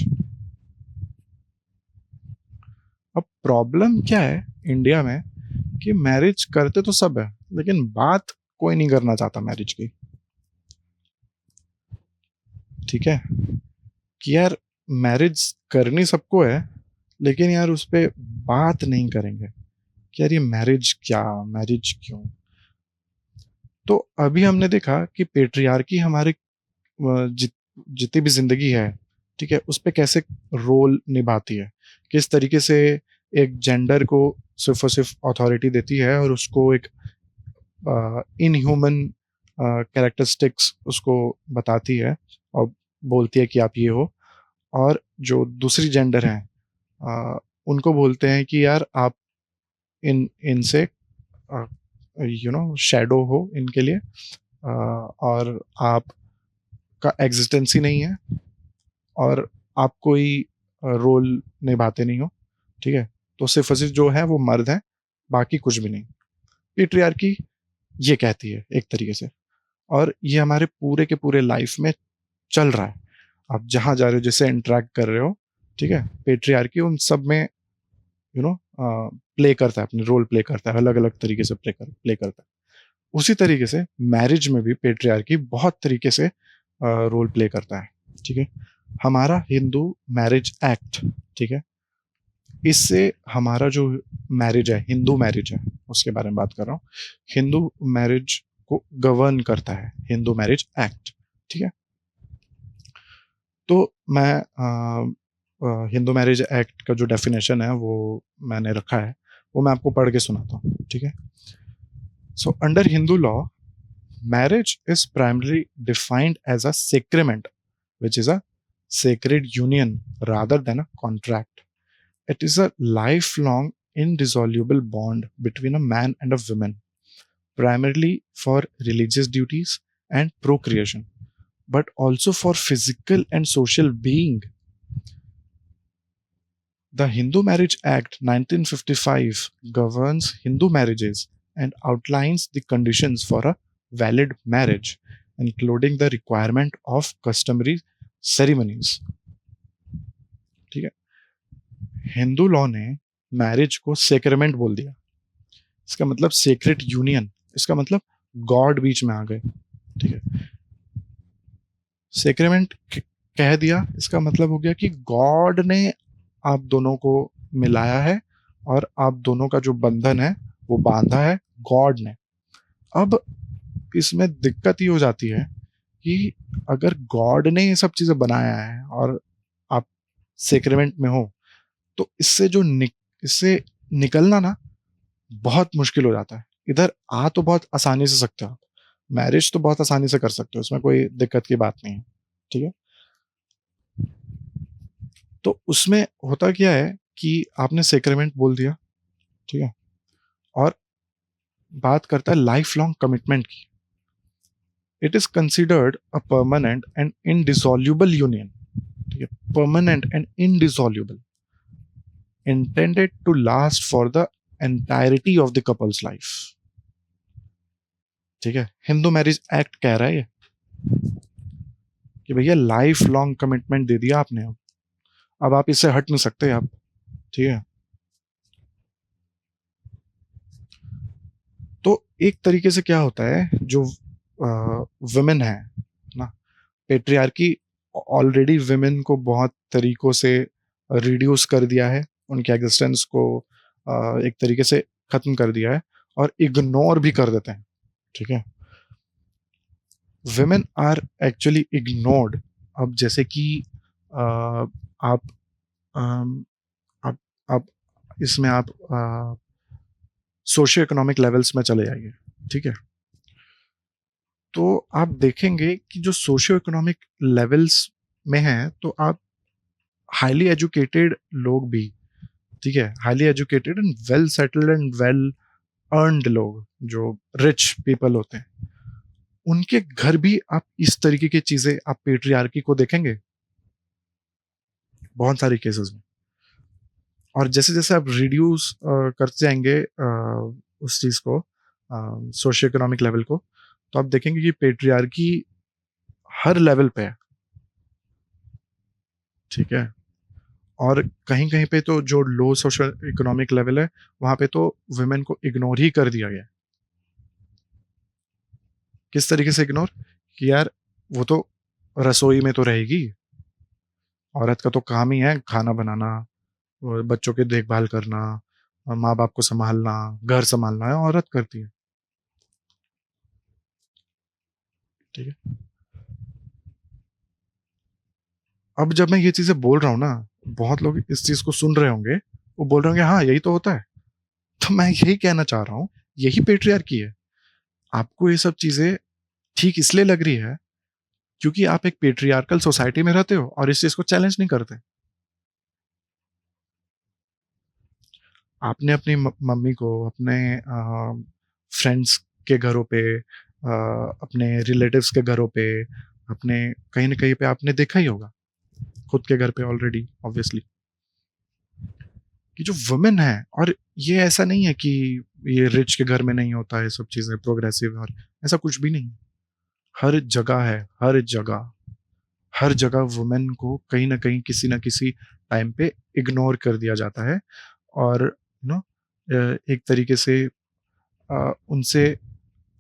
अब प्रॉब्लम क्या है इंडिया में कि मैरिज करते तो सब है, लेकिन बात कोई नहीं करना चाहता मैरिज की, ठीक है? कि यार मैरिज करनी सबको है, लेकिन यार उस पे बात नहीं करेंगे कि यार ये मैरिज क्या, मैरिज क्यों? तो अभी हमने देखा कि पैट्रियार्की हमारे जितनी भी ज़िंदगी है, ठीक है? उस पे कैसे रोल निभाती है, किस तरीके से एक जेंडर को सिर्फ़ और सिर्फ़ अथॉरिटी देती है और उसको एक इनह्यूमन कैरेक्टरिस्टिक्स उसको बताती है और बोलती है कि आप ये हो। और जो दूसरी जेंडर हैं, उनको बोलते हैं कि यार आप इनसे अ, शैडो हो इनके लिए, और आपका एग्जिस्टेंस ही नहीं है और आप कोई रोल निभाते नहीं हो, ठीक है? तो सिर्फ़ और सिर्फ़ जो है वो मर्द हैं, बाकी कुछ भी नहीं। पैट्रियार्की ये कहती है एक तरीके से, और ये हमारे पूरे के पूरे लाइफ़ में चल रहा है। आप जहाँ जा रहे हो, जिससे इंटरैक्ट कर रहे हो, ठीक है? पैट्रियार्की उन सब में प्ले करता है, अपनी रोल प्ले करता है, अलग-अलग तरीके से प्ले करता है। उसी तरीके से मैरिज में भी पैट्रियार्की बहुत तरीके से रोल प्ले करता है, ठीक है? हमारा हिंदू मैरिज एक्ट, ठीक है? इससे हमारा जो मैरिज है, हिंदू मैरिज है, उसके बारे में बात कर रहा हूँ। हिंदू मैरिज को गवर्न करता है हिंदू मैरिज एक्ट। ठीक है, तो मैं हिंदू मैरिज एक्ट का जो डेफिनेशन है वो मैंने रखा है, वो मैं आपको पढ़ के सुनाता हूँ। ठीक है, so under Hindu law, marriage is primarily defined as a sacrament, which is a sacred union rather than a contract. It is a lifelong, indissoluble bond between a man and a woman, primarily for religious duties and procreation, but also for physical and social being. The Hindu Marriage Act 1955 governs Hindu marriages and outlines the conditions for a valid marriage, including the requirement of customary ceremonies. ठीक है, Hindu law ने marriage को सेक्रेमेंट बोल दिया। इसका मतलब secret union, इसका मतलब गॉड बीच में आ गए। ठीक है, सेक्रेमेंट कह दिया, इसका मतलब हो गया कि गॉड ने आप दोनों को मिलाया है और आप दोनों का जो बंधन है वो बांधा है गॉड ने। अब इसमें दिक्कत ये हो जाती है कि अगर गॉड ने ये सब चीजें बनाया है और आप सेक्रेमेंट में हो, तो इससे जो इससे निकलना ना बहुत मुश्किल हो जाता है। इधर आ तो बहुत आसानी से सकते हो आप, मैरिज तो बहुत आसानी से कर सकते हो, उसमें कोई दिक्कत की बात नहीं है। ठीक है, तो उसमें होता क्या है कि आपने सेक्रेमेंट बोल दिया, ठीक है, और बात करता है लाइफ लॉन्ग कमिटमेंट की। It is considered a permanent and indissoluble union. ठीक है, permanent and indissoluble, intended to last for the entirety of the couple's life. ठीक है, हिंदू मैरिज एक्ट कह रहा है ये कि भैया लाइफ लॉन्ग कमिटमेंट दे दिया आपने, अब आप इससे हट नहीं सकते आप। ठीक है, तो एक तरीके से क्या होता है, जो वुमेन है ना, पेट्रियार्की ऑलरेडी वुमेन को बहुत तरीकों से रिड्यूस कर दिया है, उनके एग्जिस्टेंस को एक तरीके से खत्म कर दिया है और इग्नोर भी कर देते हैं। ठीक है, वुमेन आर एक्चुअली इग्नोर्ड। अब जैसे कि आप अम, आप इसमें आप सोशियो इकोनॉमिक लेवल्स में चले जाइए। ठीक है, तो आप देखेंगे कि जो सोशियो इकोनॉमिक लेवल्स में हैं, तो आप हाईली एजुकेटेड लोग भी, ठीक है, highly educated and well settled and well earned लोग, जो रिच पीपल होते हैं, उनके घर भी आप इस तरीके की चीजें, आप पेट्रियार्की को देखेंगे बहुत सारे केसेस में। और जैसे जैसे आप रिड्यूस करते जाएंगे उस चीज को, सोशियो इकोनॉमिक लेवल को, तो आप देखेंगे कि पेट्रियार्की हर लेवल पे है। ठीक है, और कहीं कहीं पे तो जो लो सोशल इकोनॉमिक लेवल है, वहां पे तो वुमेन को इग्नोर ही कर दिया गया। किस तरीके से इग्नोर, कि यार वो तो रसोई में तो रहेगी, औरत का तो काम ही है खाना बनाना, और बच्चों की देखभाल करना, माँ बाप को संभालना, घर संभालना है औरत करती है। ठीक है, अब जब मैं ये चीजें बोल रहा हूँ ना, बहुत लोग इस चीज को सुन रहे होंगे, वो बोल रहे होंगे हाँ यही तो होता है। तो मैं यही कहना चाह रहा हूँ, यही पेट्रियार्की है। आपको ये सब चीजें ठीक इसलिए लग रही है क्योंकि आप एक पेट्रियार्कल सोसाइटी में रहते हो और इस चीज को चैलेंज नहीं करते। आपने अपनी मम्मी को अपने फ्रेंड्स के घरों पे, अपने रिलेटिव्स के घरों पे, अपने कहीं ना कहीं पे आपने देखा ही होगा, खुद के घर पे ऑलरेडी ऑब्वियसली, कि जो वुमेन है, और ये ऐसा नहीं है कि ये रिच के घर में नहीं होता है सब चीजें प्रोग्रेसिव, और ऐसा कुछ भी नहीं। हर जगह है, हर जगह, हर जगह वुमेन को कहीं ना कहीं किसी ना किसी टाइम पे इग्नोर कर दिया जाता है। और यू नो एक तरीके से उनसे,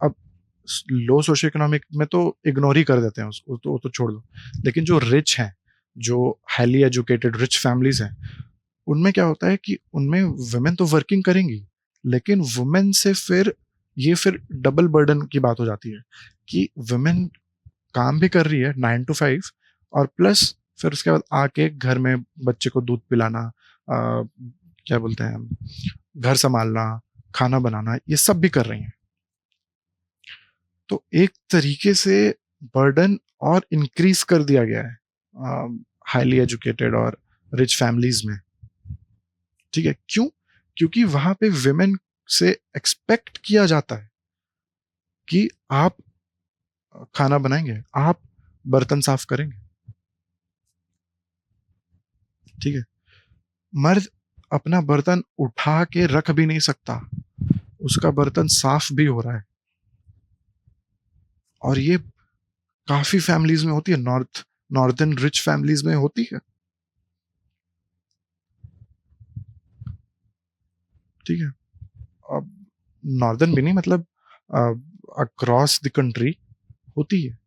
अब लो सोशो इकोनॉमिक में तो इग्नोर ही कर देते हैं उसको, तो वो तो छोड़ दो, लेकिन जो रिच हैं, जो हाईली एजुकेटेड रिच फैमिलीज हैं, उनमें क्या होता है कि उनमें वुमेन तो वर्किंग करेंगी, लेकिन वुमेन से फिर ये फिर डबल बर्डन की बात हो जाती है कि वुमेन काम भी कर रही है 9 to 5, और प्लस फिर उसके बाद आके घर में बच्चे को दूध पिलाना, क्या बोलते हैं, घर संभालना, खाना बनाना, ये सब भी कर रही हैं। तो एक तरीके से बर्डन और इंक्रीज कर दिया गया है हाईली एजुकेटेड और रिच फैमिलीज में। ठीक है, क्यों? क्योंकि वहां पे विमेन से एक्सपेक्ट किया जाता है कि आप खाना बनाएंगे, आप बर्तन साफ करेंगे। ठीक है, मर्द अपना बर्तन उठा के रख भी नहीं सकता, उसका बर्तन साफ भी हो रहा है। और ये काफी फैमिलीज में होती है, नॉर्दर्न रिच फैमिलीज में होती है। ठीक है, अब नॉर्दर्न भी नहीं, मतलब अक्रॉस द कंट्री होती है,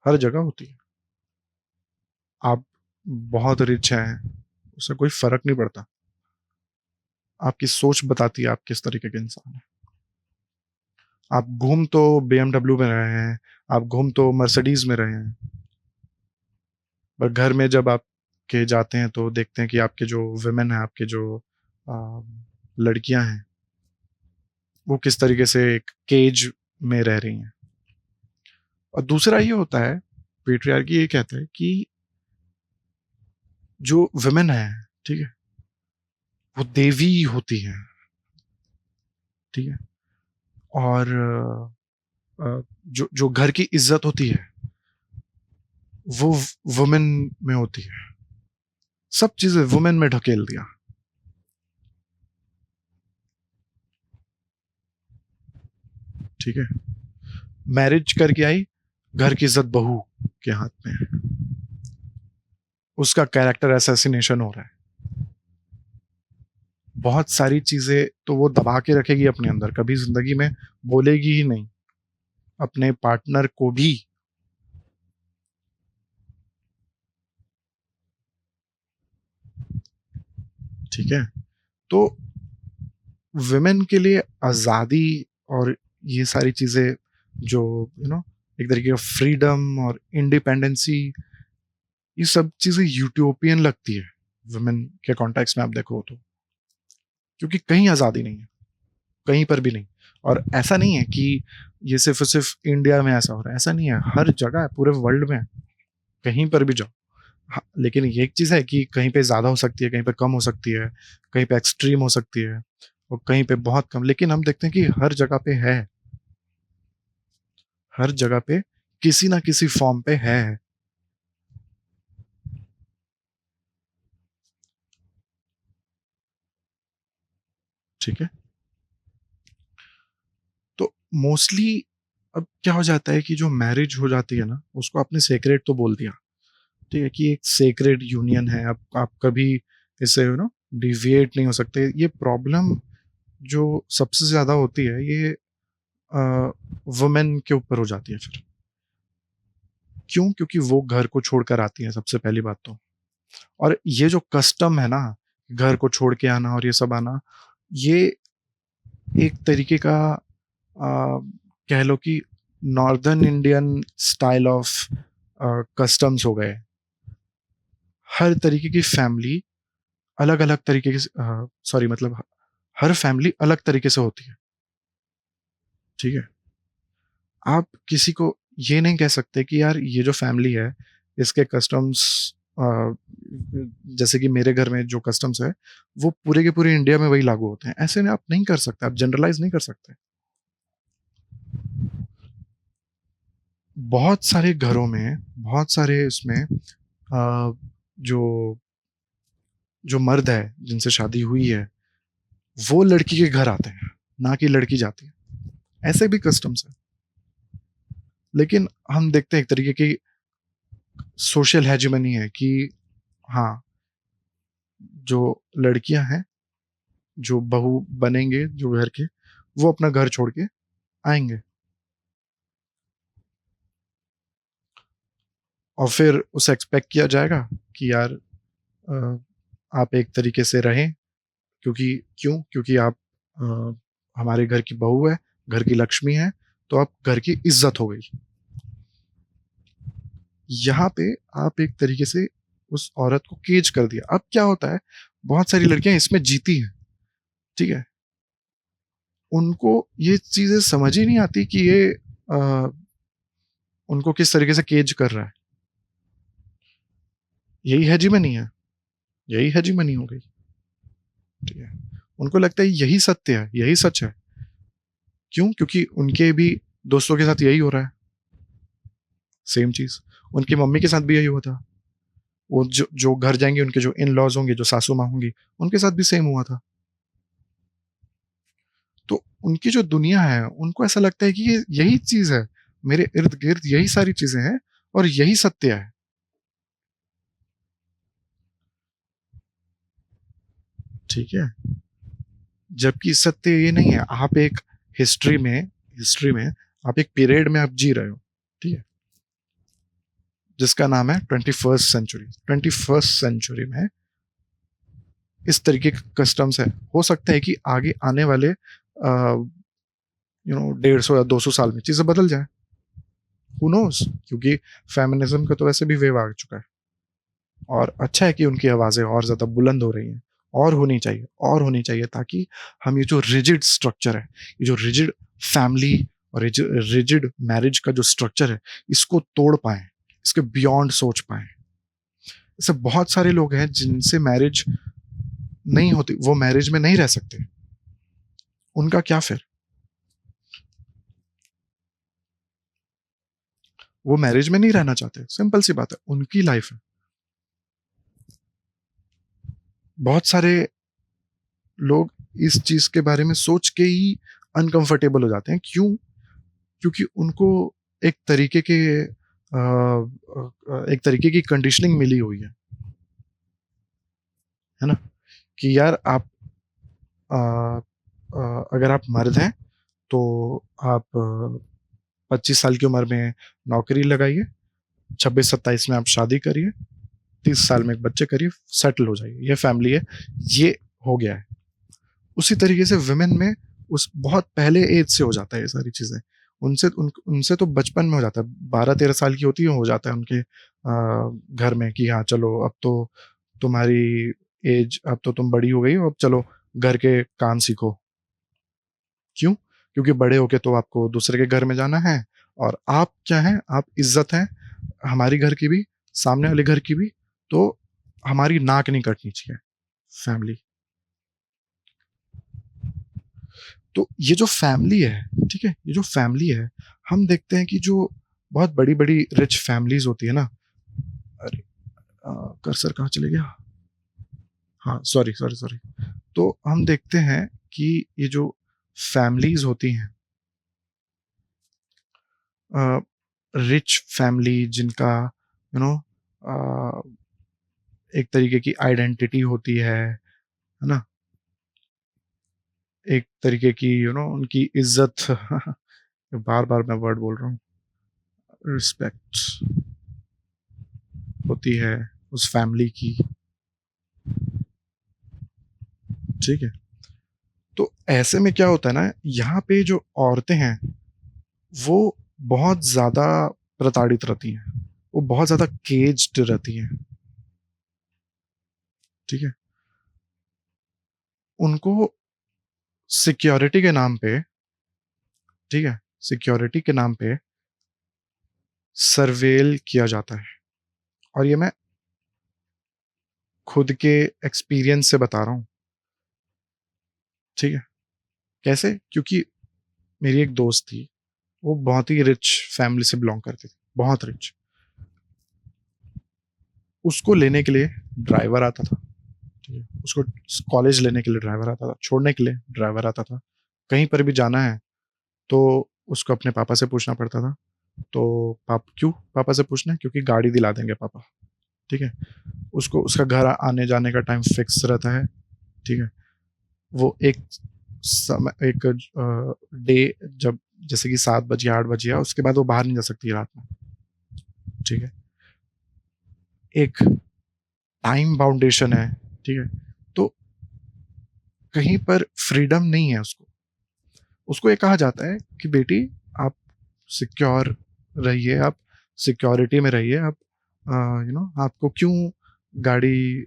हर जगह होती है। आप बहुत रिच हैं, उससे कोई फर्क नहीं पड़ता, आपकी सोच बताती है आप किस तरीके के इंसान हैं। आप घूम तो BMW में रहे हैं, आप घूम तो मर्सिडीज में रहे हैं, पर घर में जब आप के जाते हैं तो देखते हैं कि आपके जो वुमेन है, आपके जो आ, लड़कियां हैं, वो किस तरीके से एक केज में रह रही हैं। और दूसरा ये होता है, पेट्रियार्की ये कहता है कि जो वुमेन है, ठीक है, वो देवी होती है। ठीक है, और जो जो घर की इज्जत होती है वो वुमेन में होती है। सब चीजें वुमेन में ढकेल दिया। ठीक है, मैरिज करके आई, घर की इज्जत बहू के हाथ में है, उसका कैरेक्टर असैसिनेशन हो रहा है। बहुत सारी चीजें तो वो दबा के रखेगी अपने अंदर, कभी जिंदगी में बोलेगी ही नहीं अपने पार्टनर को भी। ठीक है, तो वुमेन के लिए आजादी और ये सारी चीजें, जो एक तरीके का फ्रीडम और इंडिपेंडेंसी, ये सब चीजें यूटोपियन लगती है वुमेन के कॉन्टेक्स्ट में आप देखो तो। क्योंकि कहीं आजादी नहीं है, कहीं पर भी नहीं। और ऐसा नहीं है कि ये सिर्फ और सिर्फ इंडिया में ऐसा हो रहा है, ऐसा नहीं है, हर जगह है, पूरे वर्ल्ड में है, कहीं पर भी जाओ। हाँ, लेकिन ये एक चीज है कि कहीं पे ज्यादा हो सकती है, कहीं पे कम हो सकती है, कहीं पे एक्सट्रीम हो सकती है, और कहीं पे बहुत कम। लेकिन हम देखते हैं कि हर जगह पे है, हर जगह पे किसी ना किसी फॉर्म पे है। ठीक है, तो मोस्टली अब क्या हो जाता है कि जो मैरिज हो जाती है ना, उसको आपने सेक्रेट तो बोल दिया, ठीक है, कि एक सेक्रेड यूनियन है, आप कभी इससे डिविएट नहीं हो सकते। ये प्रॉब्लम जो सबसे ज्यादा होती है, ये वुमेन के ऊपर हो जाती है फिर। क्यों? क्योंकि वो घर को छोड़कर आती है, सबसे पहली बात तो। और ये जो कस्टम है ना, घर को छोड़ के आना और ये सब आना, ये एक तरीके का कह लो कि northern Indian style of customs हो गए। हर तरीके की फैमिली अलग अलग तरीके की, सॉरी मतलब हर फैमिली अलग तरीके से होती है। ठीक है, आप किसी को ये नहीं कह सकते कि यार ये जो फैमिली है, इसके कस्टम्स, जैसे कि मेरे घर में जो कस्टम्स है, वो पूरे के पूरे इंडिया में वही लागू होते हैं। ऐसे में आप नहीं कर सकते, आप जनरलाइज नहीं कर सकते। बहुत सारे घरों में, बहुत सारे उसमें जो जो मर्द है जिनसे शादी हुई है, वो लड़की के घर आते हैं, ना कि लड़की जाती है। ऐसे भी कस्टम्स है। लेकिन हम देखते हैं एक तरीके की सोशल हेजेमनी है कि हाँ, जो लड़कियां हैं, जो बहू बनेंगे जो घर के, वो अपना घर छोड़ के आएंगे, और फिर उसे एक्सपेक्ट किया जाएगा कि यार अ, आप एक तरीके से रहें, क्योंकि क्यों? क्योंकि आप हमारे घर की बहू है, घर की लक्ष्मी है, तो अब घर की इज्जत हो गई। यहाँ पे आप एक तरीके से उस औरत को केज कर दिया। अब क्या होता है, बहुत सारी लड़कियां इसमें जीती हैं, ठीक है, उनको ये चीजें समझ ही नहीं आती कि ये उनको किस तरीके से केज कर रहा है। यही हेजीमनी है, यही हेजीमनी हो गई, ठीक है। उनको लगता है यही सत्य है, यही सच है। क्यों? क्योंकि उनके भी दोस्तों के साथ यही हो रहा है, सेम चीज। उनकी मम्मी के साथ भी यही हुआ था। वो जो जो घर जाएंगे, उनके जो इन लॉज होंगे, जो सासू माँ होंगी, उनके साथ भी सेम हुआ था। तो उनकी जो दुनिया है, उनको ऐसा लगता है कि ये यही चीज है, मेरे इर्द गिर्द यही सारी चीजें हैं और यही सत्य है, ठीक है। जबकि सत्य ये नहीं है। आप एक हिस्ट्री में आप एक पीरियड में आप जी रहे हो, ठीक है, जिसका नाम है 21st सेंचुरी। 21st सेंचुरी में इस तरीके के कस्टम्स है। हो सकता है कि आगे आने वाले 150 या 200 साल में चीजें बदल जाए, हु नोस, क्योंकि फेमिनिज्म का तो वैसे भी वेव आ चुका है। और अच्छा है कि उनकी आवाजें और ज्यादा बुलंद हो रही हैं, और होनी चाहिए, और होनी चाहिए, ताकि हम ये जो रिजिड स्ट्रक्चर है, ये जो रिजिड फैमिली और रिजिड मैरिज का जो स्ट्रक्चर है, इसको तोड़ पाए, इसके बियॉन्ड सोच पाए। ऐसे बहुत सारे लोग हैं जिनसे मैरिज नहीं होती, वो मैरिज में नहीं रह सकते, उनका क्या फिर? वो मैरिज में नहीं रहना चाहते, सिंपल सी बात है, उनकी लाइफ है। बहुत सारे लोग इस चीज के बारे में सोच के ही अनकंफर्टेबल हो जाते हैं। क्यों? क्योंकि उनको एक तरीके के एक तरीके की कंडीशनिंग मिली हुई है ना, कि यार आप अ, अगर आप मर्द हैं तो आप 25 साल की उम्र में नौकरी लगाइए, 26-27 में आप शादी करिए, 30 साल में एक बच्चे करिए, सेटल हो जाइए, ये फैमिली है, ये हो गया है। उसी तरीके से विमेन में उस बहुत पहले एज से हो जाता है ये सारी चीजें। उनसे तो बचपन में हो जाता है, 12-13 साल की होती है, हो जाता है उनके घर में कि हाँ चलो अब तो तुम्हारी एज, अब तो तुम बड़ी हो गई हो, अब चलो घर के काम सीखो। क्यों? क्योंकि बड़े होके तो आपको दूसरे के घर में जाना है, और आप क्या हैं, आप इज्जत हैं, हमारी घर की भी, सामने वाले घर की भी, तो हमारी नाक नहीं कटनी चाहिए, फैमिली। तो ये जो फैमिली है, ठीक है, ये जो फैमिली है, हम देखते हैं कि जो बहुत बड़ी बड़ी रिच फैमिलीज होती है ना, अरे कर्सर कहाँ चले गया, हाँ सॉरी सॉरी सॉरी। तो हम देखते हैं कि ये जो फैमिलीज होती हैं, रिच फैमिली, जिनका यू नो एक तरीके की आइडेंटिटी होती है ना, एक तरीके की उनकी इज्जत बार बार मैं वर्ड बोल रहा हूँ, रिस्पेक्ट होती है उस फैमिली की, ठीक है। तो ऐसे में क्या होता है ना, यहाँ पे जो औरतें हैं वो बहुत ज्यादा प्रताड़ित रहती हैं, वो बहुत ज्यादा केज्ड रहती हैं, ठीक है। उनको सिक्योरिटी के नाम पे, ठीक है, सिक्योरिटी के नाम पे सर्वेल किया जाता है। और ये मैं खुद के एक्सपीरियंस से बता रहा हूँ, ठीक है। कैसे? क्योंकि मेरी एक दोस्त थी, वो बहुत ही रिच फैमिली से बिलोंग करती थी, बहुत रिच। उसको लेने के लिए ड्राइवर आता था, ठीक है, उसको कॉलेज लेने के लिए ड्राइवर आता था, छोड़ने के लिए ड्राइवर आता था, कहीं पर भी जाना है तो उसको अपने पापा से पूछना पड़ता था। तो क्यों पापा से पूछना है? क्योंकि गाड़ी दिला देंगे पापा, ठीक है। उसको उसका घर आने जाने का टाइम फिक्स रहता है, ठीक है। वो एक समय, एक डे, जब जैसे कि 7 बजे 8 बजे, या उसके बाद वो बाहर नहीं जा सकती रात में, ठीक है। एक टाइम बाउंडेशन है, ठीक है। तो कहीं पर फ्रीडम नहीं है उसको। उसको ये कहा जाता है कि बेटी आप सिक्योर रहिए, आप सिक्योरिटी में रहिए, आप आपको क्यों गाड़ी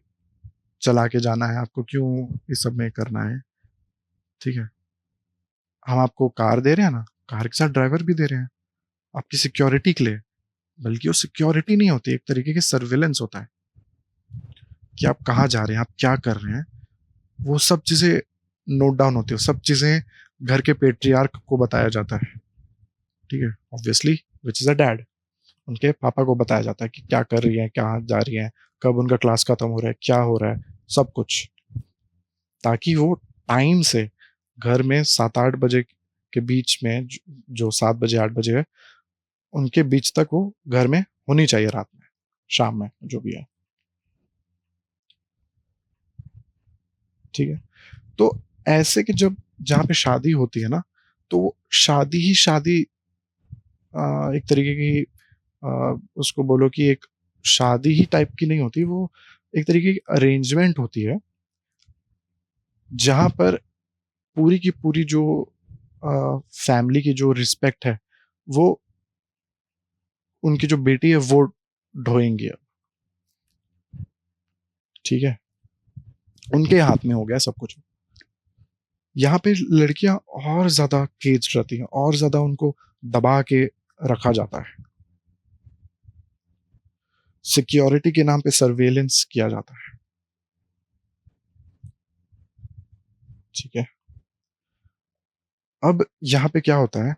चला के जाना है, आपको क्यों इस सब में करना है, ठीक है। हम आपको कार दे रहे हैं ना, कार के साथ ड्राइवर भी दे रहे हैं आपकी सिक्योरिटी के लिए। बल्कि वो सिक्योरिटी नहीं होती, एक तरीके की सर्विलेंस होता है कि आप कहाँ जा रहे हैं, आप क्या कर रहे हैं, वो सब चीजें नोट डाउन होती है, सब चीजें घर के पेट्रियार्क को बताया जाता है, ठीक है। Obviously which is a dad, उनके पापा को बताया जाता है कि क्या कर रही है, कहाँ जा रही है, कब उनका क्लास खत्म हो रहा है, क्या हो रहा है, सब कुछ, ताकि वो टाइम से घर में 7-8 बजे के बीच में, जो 7 बजे 8 बजे है, उनके बीच तक वो घर में होनी चाहिए, रात में, शाम में, जो भी है, ठीक है। तो ऐसे कि जब जहाँ पे शादी होती है ना, तो वो शादी ही शादी, एक तरीके की, उसको बोलो कि एक शादी ही टाइप की नहीं होती, वो एक तरीके की अरेंजमेंट होती है, जहाँ पर पूरी की पूरी जो फैमिली की जो रिस्पेक्ट है, वो उनकी जो बेटी है वो ढोएंगी अब, ठीक है। उनके हाथ में हो गया सब कुछ। यहाँ पे लड़कियां और ज्यादा केज रहती हैं, और ज्यादा उनको दबा के रखा जाता है, सिक्योरिटी के नाम पे सर्वेलेंस किया जाता है, ठीक है। अब यहाँ पे क्या होता है,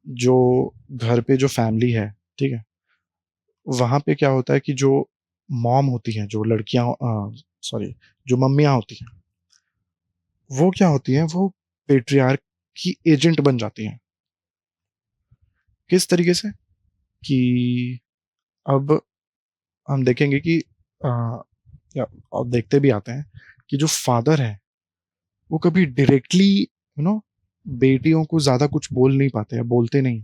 जो घर पे जो फैमिली है, ठीक है, वहां पे क्या होता है कि जो मॉम होती हैं, जो लड़कियां, सॉरी, जो मम्मियां होती हैं, वो क्या होती हैं, वो पेट्रियार्क की एजेंट बन जाती हैं। किस तरीके से कि अब हम देखेंगे कि आ, या और देखते भी आते हैं कि जो फादर है, वो कभी डायरेक्टली बेटियों को ज्यादा कुछ बोल नहीं पाते हैं, बोलते नहीं।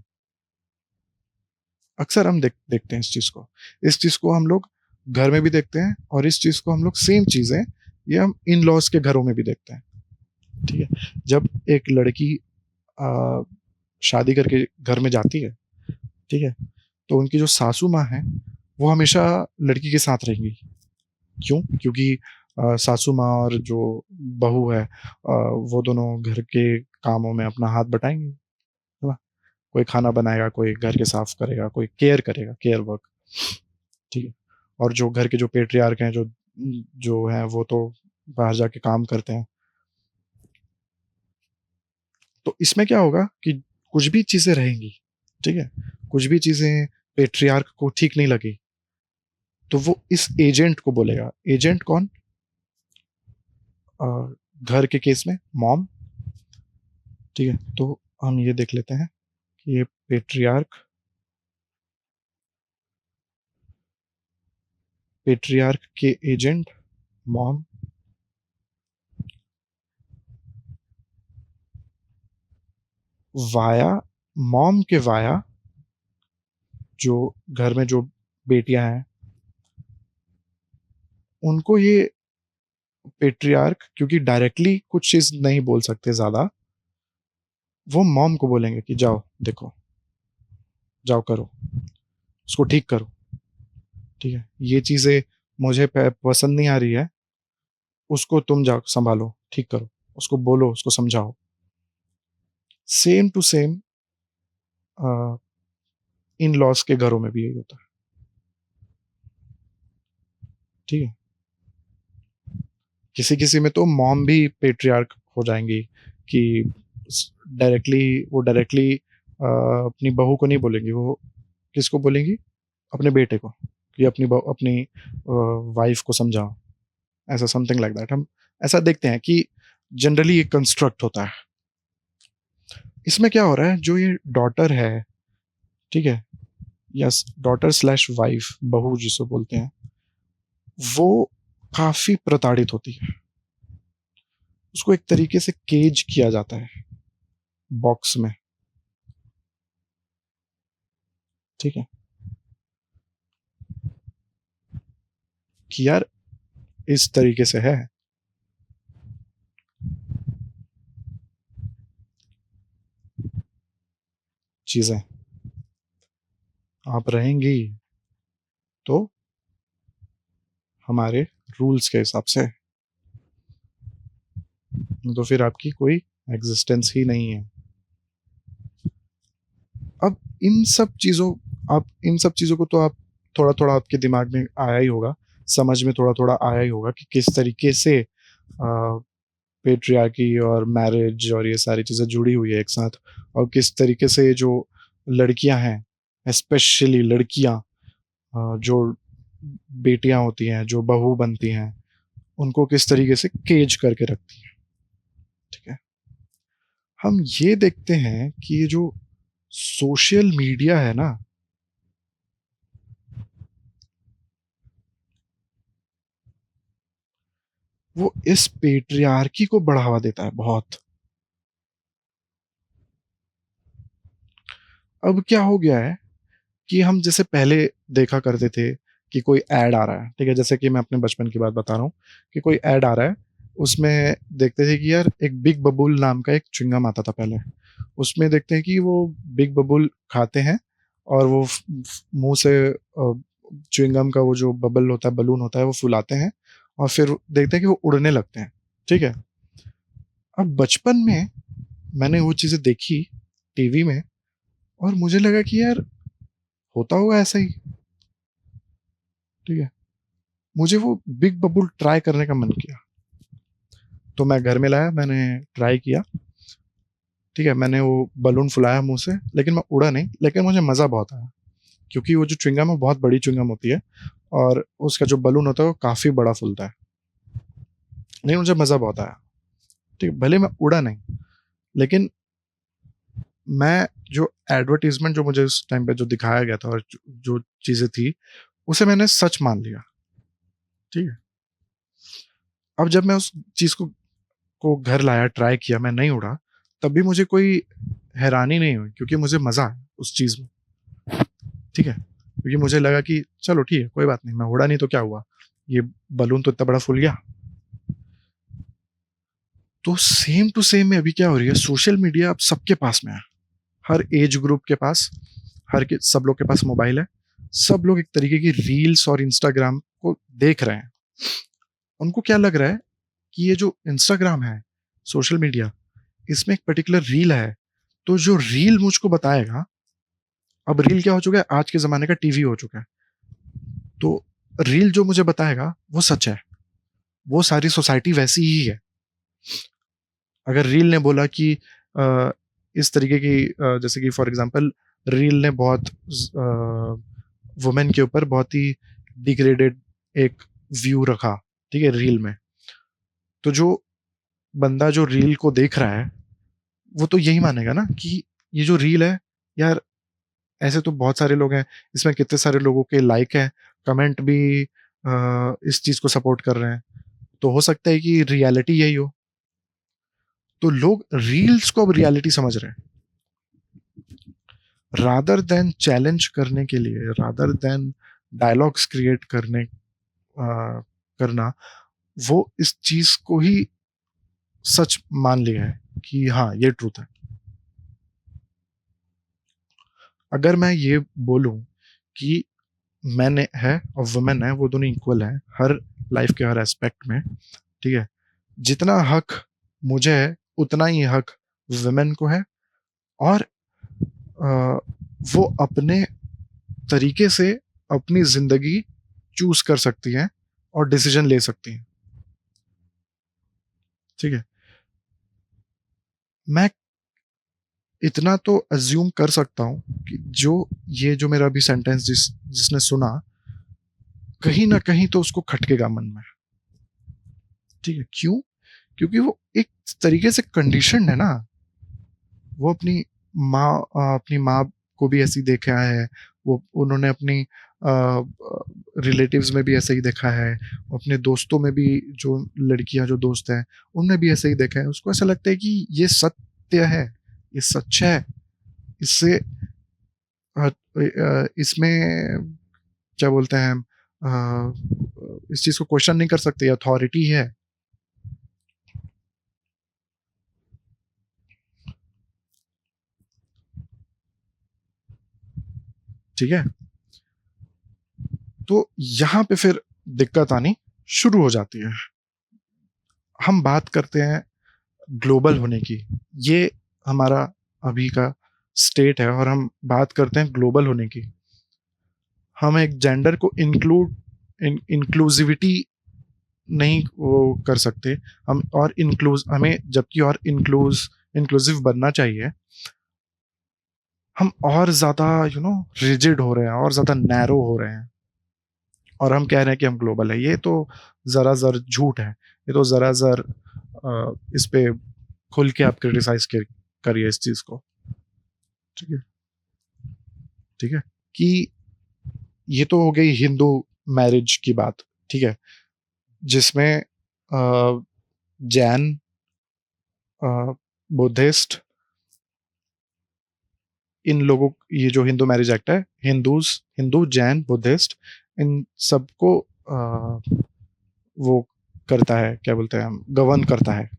अक्सर हम देखते हैं इस चीज को, इस चीज को हम लोग घर में भी देखते हैं, और इस चीज को हम लोग सेम चीज है, ये हम इन लॉज के घरों में भी देखते हैं, ठीक है। जब एक लड़की आ, शादी करके घर में जाती है, ठीक है, तो उनकी जो सासू माँ है, वो हमेशा लड़की के साथ रहेंगी। क्यों? क्योंकि सासू माँ और जो बहू है, वो दोनों घर के कामों में अपना हाथ बटाएंगे, है ना। कोई खाना बनाएगा, कोई घर के साफ करेगा, कोई केयर करेगा, केयर वर्क, ठीक है। और जो घर के जो पेट्रियार्क हैं, जो जो हैं, वो तो बाहर जाके काम करते हैं। तो इसमें क्या होगा कि कुछ भी चीजें रहेंगी, ठीक है, कुछ भी चीजें पेट्रियार्क को ठीक नहीं लगी, तो वो इस एजेंट को बोलेगा। एजेंट कौन? अ, घर के केस में मॉम, ठीक है। तो हम ये देख लेते हैं कि ये पेट्रियार्क के एजेंट मॉम, वाया, मॉम के वाया जो घर में जो बेटियां हैं, उनको ये पेट्रियार्क, क्योंकि डायरेक्टली कुछ चीज नहीं बोल सकते ज्यादा, वो मॉम को बोलेंगे कि जाओ देखो, जाओ करो, उसको ठीक करो, ठीक है। ये चीजें मुझे पसंद नहीं आ रही है, उसको तुम जाओ संभालो, ठीक करो, उसको बोलो, उसको समझाओ। Same to same in laws के घरों में भी यही होता है, ठीक है। किसी किसी में तो मॉम भी पेट्रियार्क हो जाएंगी, कि डायरेक्टली अपनी बहू को नहीं बोलेंगी, वो किसको बोलेंगी? अपने बेटे को, कि अपनी वाइफ को समझाओ, ऐसा समथिंग लाइक दैट। हम ऐसा देखते हैं कि जनरली ये कंस्ट्रक्ट होता है। इसमें क्या हो रहा है, जो ये डॉटर है, ठीक है, यस, डॉटर स्लैश वाइफ, बहू जिसको बोलते हैं, वो काफी प्रताड़ित होती है। उसको एक तरीके से केज किया जाता है, बॉक्स में, ठीक है, कि यार इस तरीके से है। चीज़ें आप रहेंगी तो हमारे रूल्स के हिसाब से, तो फिर आपकी कोई एग्जिस्टेंस ही नहीं है। अब इन सब चीज़ों को तो आप थोड़ा-थोड़ा आपके दिमाग में आया ही होगा, समझ में थोड़ा-थोड़ा आया ही होगा कि किस तरीके से पेट्रियार्की और मैरिज और ये सारी चीज़ें जुड़ी हुई है एक साथ, और किस तरीके से जो लड़कियां हैं, स्पेशली लड़कियां, जो बेटियां होती हैं, जो बहू बनती हैं, उनको किस तरीके से केज करके रखती हैं। ठीक है, हम ये देखते हैं कि ये जो सोशल मीडिया है ना, वो इस पेट्रियार्की को बढ़ावा देता है बहुत। अब क्या हो गया है कि हम जैसे पहले देखा करते थे कि कोई ऐड आ रहा है, ठीक है, जैसे कि मैं अपने बचपन की बात बता रहा हूँ कि कोई ऐड आ रहा है, उसमें देखते थे कि यार एक बिग बबूल नाम का एक च्युइंगम आता था पहले। उसमें देखते हैं कि वो बिग बबूल खाते हैं और वो मुंह से च्युइंगम का वो जो बबल होता है, बलून होता है, वो फुलाते हैं और फिर देखते हैं कि वो उड़ने लगते हैं। ठीक है, अब बचपन में मैंने वो चीज़ें देखी टीवी में और मुझे लगा कि यार होता होगा ऐसा ही। ठीक है, मुझे वो बिग बबूल ट्राई करने का मन किया, तो मैं घर में लाया, मैंने ट्राई किया। ठीक है, मैंने वो बलून फुलाया मुंह से, लेकिन मैं उड़ा नहीं, लेकिन मुझे मज़ा बहुत आया, क्योंकि वो जो च्युइंगम है बहुत बड़ी च्युइंगम होती है और उसका जो बलून होता है वो काफ़ी बड़ा फूलता है, लेकिन मुझे मज़ा बहुत आया। ठीक है, भले मैं उड़ा नहीं, लेकिन मैं जो एडवर्टीजमेंट जो मुझे उस टाइम पे जो दिखाया गया था और जो चीज़ें थी, उसे मैंने सच मान लिया। ठीक है, अब जब मैं उस चीज़ को घर लाया, ट्राई किया, मैं नहीं उड़ा, तब भी मुझे कोई हैरानी नहीं हुई, क्योंकि मुझे मज़ा आया उस चीज़ में। ठीक है, क्योंकि मुझे लगा कि चलो ठीक है, कोई बात नहीं, मैं उड़ा नहीं तो क्या हुआ, ये बलून तो इतना बड़ा फूल गया। तो सेम टू सेम में अभी क्या हो रही है, सोशल मीडिया अब सबके पास में है, हर एज ग्रुप के पास, सब लोग के पास मोबाइल है, सब लोग एक तरीके की रील्स और इंस्टाग्राम को देख रहे हैं। उनको क्या लग रहा है कि ये जो इंस्टाग्राम है, सोशल मीडिया, इसमें एक पर्टिकुलर रील है, तो जो रील मुझको बताएगा, अब रील क्या हो चुका है, आज के ज़माने का टीवी हो चुका है, तो रील जो मुझे बताएगा वो सच है, वो सारी सोसाइटी वैसी ही है। अगर रील ने बोला कि इस तरीके की जैसे कि फॉर एग्ज़ाम्पल रील ने बहुत वुमेन के ऊपर बहुत ही डिग्रेडेड एक व्यू रखा, ठीक है, रील में, तो जो बंदा जो रील को देख रहा है, वो तो यही मानेगा ना कि ये जो रील है, यार ऐसे तो बहुत सारे लोग हैं, इसमें कितने सारे लोगों के लाइक हैं, कमेंट भी इस चीज़ को सपोर्ट कर रहे हैं, तो हो सकता है कि रियलिटी यही हो। तो लोग रील्स को अब रियलिटी समझ रहे हैं, रादर देन चैलेंज करने के लिए, रादर देन डायलॉग्स क्रिएट करना, वो इस चीज़ को ही सच मान लिया है कि हाँ, ये ट्रूथ है। अगर मैं ये बोलूँ कि मैन है और वुमेन है, वो दोनों इक्वल हैं हर लाइफ के हर एस्पेक्ट में, ठीक है? जितना हक मुझे है, उतना ही हक वुमेन को है, और अ, वो अपने तरीके से अपनी ज़िंदगी चूज़ कर सकती हैं और डिसीज़न ले सकती हैं, ठीक है? मैं इतना तो अज़्यूम कर सकता हूँ कि जो मेरा अभी सेंटेंस जिसने सुना, कहीं न कहीं तो उसको खटकेगा मन में, ठीक है? क्यों? क्योंकि वो एक तरीके से कंडीशन्ड है ना। वो अपनी माँ को भी ऐसे ही देखा है, वो उन्होंने अपनी रिलेटिव्स में भी ऐसे ही देखा है, अपने दोस्तों में भी जो लड़कियाँ जो दोस्त हैं, उनने भी ऐसे ही देखा है। उसको ऐसा लगता है कि ये सत्य है, ये सच है, इससे इसमें क्या बोलते हैं, इस चीज़ को क्वेश्चन नहीं कर सकते, अथॉरिटी है। ठीक है। तो यहाँ पे फिर दिक्कत आनी शुरू हो जाती है। हम बात करते हैं ग्लोबल होने की, ये हमारा अभी का स्टेट है, और हम बात करते हैं ग्लोबल होने की। हम एक जेंडर को इंक्लूसिविटी नहीं वो कर सकते हम, और हमें जबकि और इंक्लूसिव बनना चाहिए, हम और ज्यादा रिजिड हो रहे हैं और ज्यादा नैरो हो रहे हैं, और हम कह रहे हैं कि हम ग्लोबल है। ये तो जरा जर झूठ है। ये तो जरा जर इस पे खुल के आप क्रिटिसाइज करिए इस चीज को। ठीक है, ठीक है, कि ये तो हो गई हिंदू मैरिज की बात। ठीक है, जिसमें जैन, बुद्धिस्ट, इन लोगों, ये जो हिंदू मैरिज एक्ट है, हिंदू जैन बुद्धिस्ट, इन सबको वो करता है, क्या बोलते हैं हम, गवर्न करता है।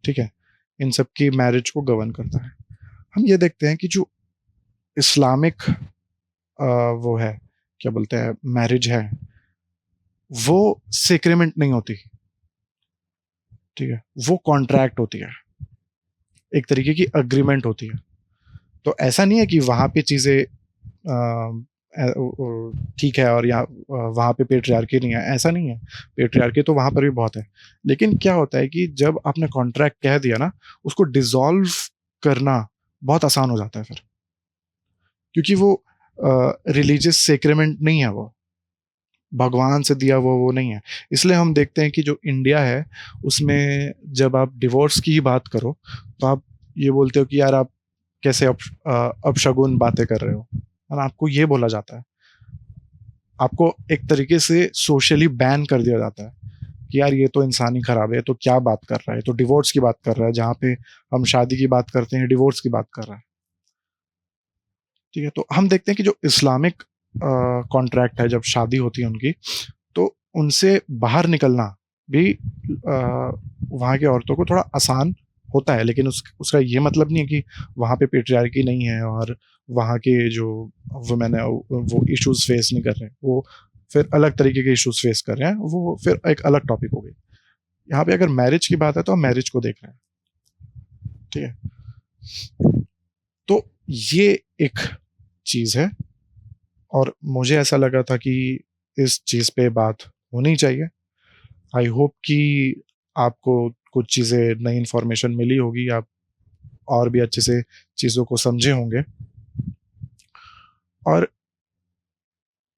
ठीक है, इन सब की मैरिज को गवर्न करता है। हम ये देखते हैं कि जो इस्लामिक वो है, क्या बोलते हैं, मैरिज है, वो सेक्रेमेंट नहीं होती। ठीक है, वो कॉन्ट्रैक्ट होती है, एक तरीके की अग्रीमेंट होती है। तो ऐसा नहीं है कि वहां पे चीजें ठीक है और यहाँ वहां पे पेट्रियार्की नहीं है, ऐसा नहीं है। पेट्रियार्की तो वहां पर भी बहुत है। लेकिन क्या होता है कि जब आपने कॉन्ट्रैक्ट कह दिया ना, उसको डिसॉल्व करना बहुत आसान हो जाता है फिर, क्योंकि वो रिलीजियस सेक्रेमेंट नहीं है, वो भगवान से दिया वो नहीं है। इसलिए हम देखते हैं कि जो इंडिया है, उसमें जब आप डिवोर्स की ही बात करो, तो आप ये बोलते हो कि यार आप कैसे अपशगुन बातें कर रहे हो, और आपको ये बोला जाता है। आपको एक तरीके से सोशली बैन कर दिया जाता है कि यार ये तो इंसान ही खराब है, तो क्या बात कर रहा है, तो डिवोर्स की बात कर रहा है, जहाँ पे हम शादी की बात करते हैं, डिवोर्स की बात कर रहा है। ठीक है, तो हम देखते हैं कि जो इस्लामिक कॉन्ट्रैक्ट है, जब शादी होती है उनकी, तो उनसे बाहर निकलना भी वहाँ की औरतों को थोड़ा आसान होता है। लेकिन उसका ये मतलब नहीं है कि वहाँ पे पेट्रियार्की नहीं है और वहाँ के जो वुमेन है वो इश्यूज फेस नहीं कर रहे हैं। वो फिर अलग तरीके के इश्यूज फेस कर रहे हैं, वो फिर एक अलग टॉपिक हो गई। यहाँ पे अगर मैरिज की बात है तो हम मैरिज को देख रहे हैं। ठीक है, तो ये एक चीज है, और मुझे ऐसा लगा था कि इस चीज पे बात होनी चाहिए। आई होप कि आपको कुछ चीजें, नई इंफॉर्मेशन मिली होगी, आप और भी अच्छे से चीजों को समझे होंगे। और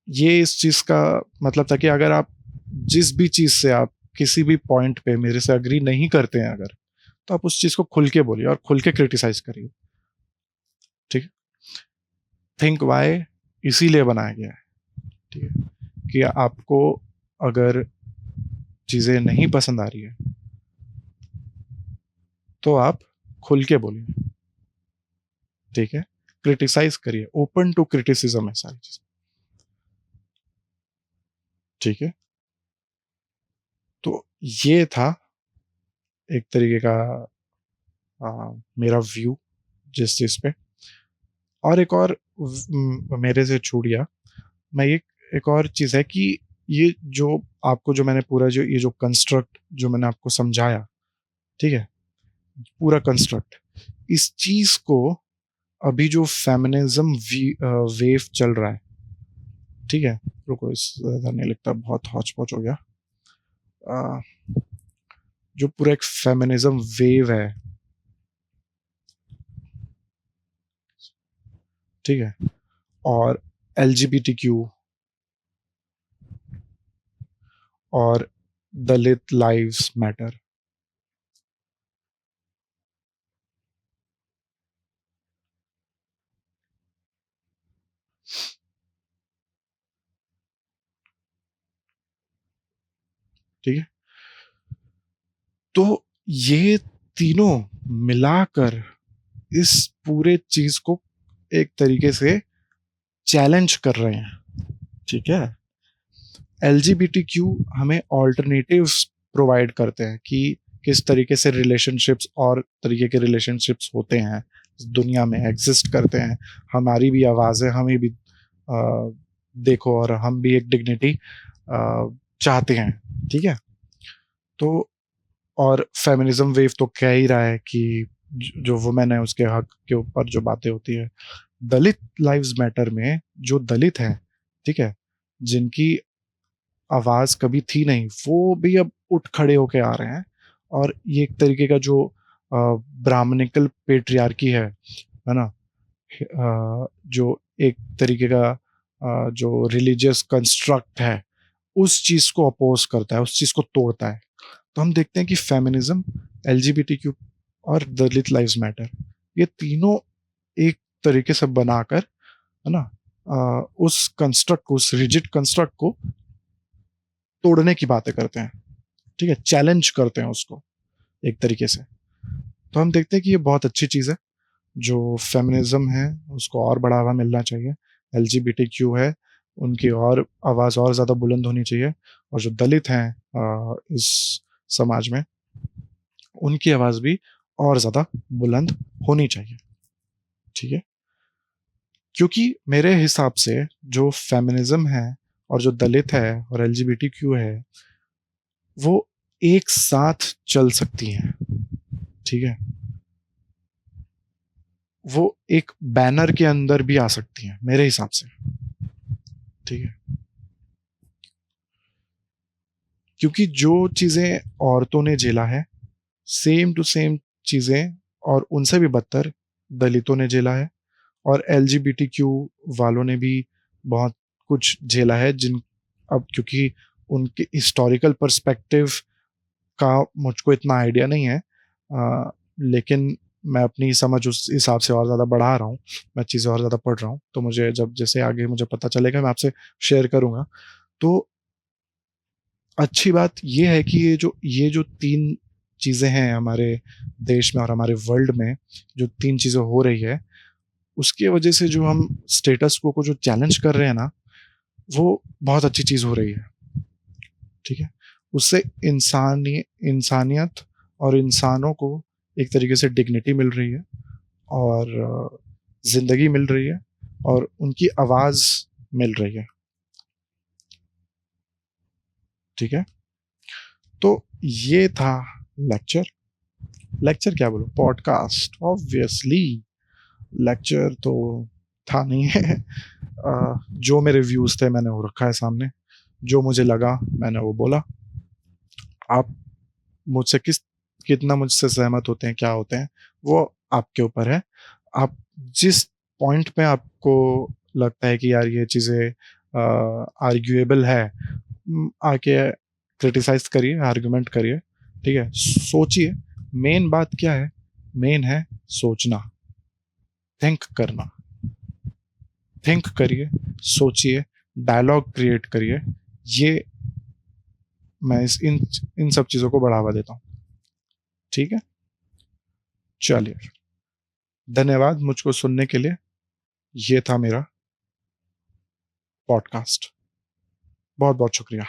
ये इस चीज का मतलब था कि अगर आप जिस भी चीज से आप किसी भी पॉइंट पे मेरे से अग्री नहीं करते हैं अगर, तो आप उस चीज को खुल के बोलिए और खुल के क्रिटिसाइज करिए। ठीक है, थिंक वाई इसीलिए बनाया गया है। ठीक है, कि आपको अगर चीजें नहीं पसंद आ रही है तो आप खुल के बोलिए। ठीक है, क्रिटिसाइज करिए, ओपन टू क्रिटिसिज्म है सारी चीज। ठीक है, तो ये था एक तरीके का मेरा व्यू जिस चीज पे। और एक और मेरे से छूट गया, मैं ये, एक और चीज है कि ये जो आपको, जो मैंने पूरा, जो ये जो कंस्ट्रक्ट जो मैंने आपको समझाया, ठीक है, पूरा कंस्ट्रक्ट, इस चीज को अभी जो फेमिनिज्म वेव चल रहा है, ठीक है, रुको इस इधर नहीं लिखता, बहुत हौच पौच हो गया। अ, जो पूरा एक फेमिनिज्म वेव है, ठीक है, और LGBTQ और दलित लाइव्स मैटर, ठीक है, तो ये तीनों मिलाकर इस पूरे चीज को एक तरीके से चैलेंज कर रहे हैं। ठीक है, LGBTQ हमें ऑल्टरनेटिव्स प्रोवाइड करते हैं कि किस तरीके से रिलेशनशिप्स और तरीके के रिलेशनशिप्स होते हैं, दुनिया में एग्जिस्ट करते हैं। हमारी भी आवाज़ है, हमें भी देखो, और हम भी एक डिग्निटी चाहते हैं, ठीक है। तो और फेमिनिज्म वेव तो कह ही रहा है कि जो वुमेन है उसके हक के ऊपर जो बातें होती है। दलित लाइव्स मैटर में जो दलित हैं, ठीक है, जिनकी आवाज कभी थी नहीं, वो भी अब उठ खड़े होके आ रहे हैं। और ये एक तरीके का जो ब्राह्मणिकल पेट्रियार्की है ना, जो एक तरीके का जो रिलीजियस कंस्ट्रक्ट है, उस चीज को अपोज करता है, उस चीज को तोड़ता है। तो हम देखते हैं कि फेमिनिज्म, एलजीबीटीक्यू और दलित लाइव्स मैटर, ये तीनों एक तरीके से बनाकर, है ना, उस कंस्ट्रक्ट को, उस रिजिड कंस्ट्रक्ट को तोड़ने की बातें करते हैं, ठीक है, चैलेंज करते हैं उसको एक तरीके से। तो हम देखते हैं कि ये बहुत अच्छी चीज है। जो फेमिनिज्म है उसको और बढ़ावा मिलना चाहिए। एलजीबीटीक्यू है, उनकी और आवाज और ज्यादा बुलंद होनी चाहिए। और जो दलित हैं इस समाज में, उनकी आवाज भी और ज्यादा बुलंद होनी चाहिए, ठीक है। क्योंकि मेरे हिसाब से जो फेमिनिज्म है और जो दलित है और एलजीबीटीक्यू है, वो एक साथ चल सकती हैं, ठीक है। वो एक बैनर के अंदर भी आ सकती हैं मेरे हिसाब से, ठीक है। क्योंकि जो चीजें औरतों ने झेला है, सेम टू सेम चीजें और उनसे भी बदतर दलितों ने झेला है। और एलजीबीटीक्यू वालों ने भी बहुत कुछ झेला है, जिन अब क्योंकि उनके हिस्टोरिकल पर्सपेक्टिव का मुझको इतना आइडिया नहीं है, लेकिन मैं अपनी समझ उस हिसाब से और ज़्यादा बढ़ा रहा हूँ। मैं चीज़ें और ज़्यादा पढ़ रहा हूँ, तो मुझे जब जैसे आगे मुझे पता चलेगा मैं आपसे शेयर करूँगा। तो अच्छी बात ये है कि ये जो 3 चीज़ें हैं हमारे देश में और हमारे वर्ल्ड में, जो 3 चीज़ें हो रही है, उसकी वजह से जो हम स्टेटस को जो चैलेंज कर रहे हैं ना, वो बहुत अच्छी चीज़ हो रही है, ठीक है। उससे इंसानियत और इंसानों को एक तरीके से डिग्निटी मिल रही है, और ज़िंदगी मिल रही है, और उनकी आवाज़ मिल रही है, ठीक है। तो ये था लेक्चर। लेक्चर क्या बोलूं, पॉडकास्ट ऑब्वियसली। लेक्चर तो था नहीं है। जो मेरे व्यूज थे मैंने वो रखा है सामने, जो मुझे लगा मैंने वो बोला। आप मुझसे कितना मुझसे सहमत होते हैं, क्या होते हैं, वो आपके ऊपर है। आप जिस पॉइंट पे आपको लगता है कि यार ये चीज़ें आर्ग्यूएबल है, आके क्रिटिसाइज करिए, आर्गुमेंट करिए, ठीक है। सोचिए, मेन बात क्या है, मेन है सोचना, थिंक करना। थिंक करिए, सोचिए, डायलॉग क्रिएट करिए। ये मैं इन इन सब चीज़ों को बढ़ावा देता हूँ, ठीक है। चलिए, धन्यवाद मुझको सुनने के लिए। ये था मेरा पॉडकास्ट। बहुत बहुत शुक्रिया।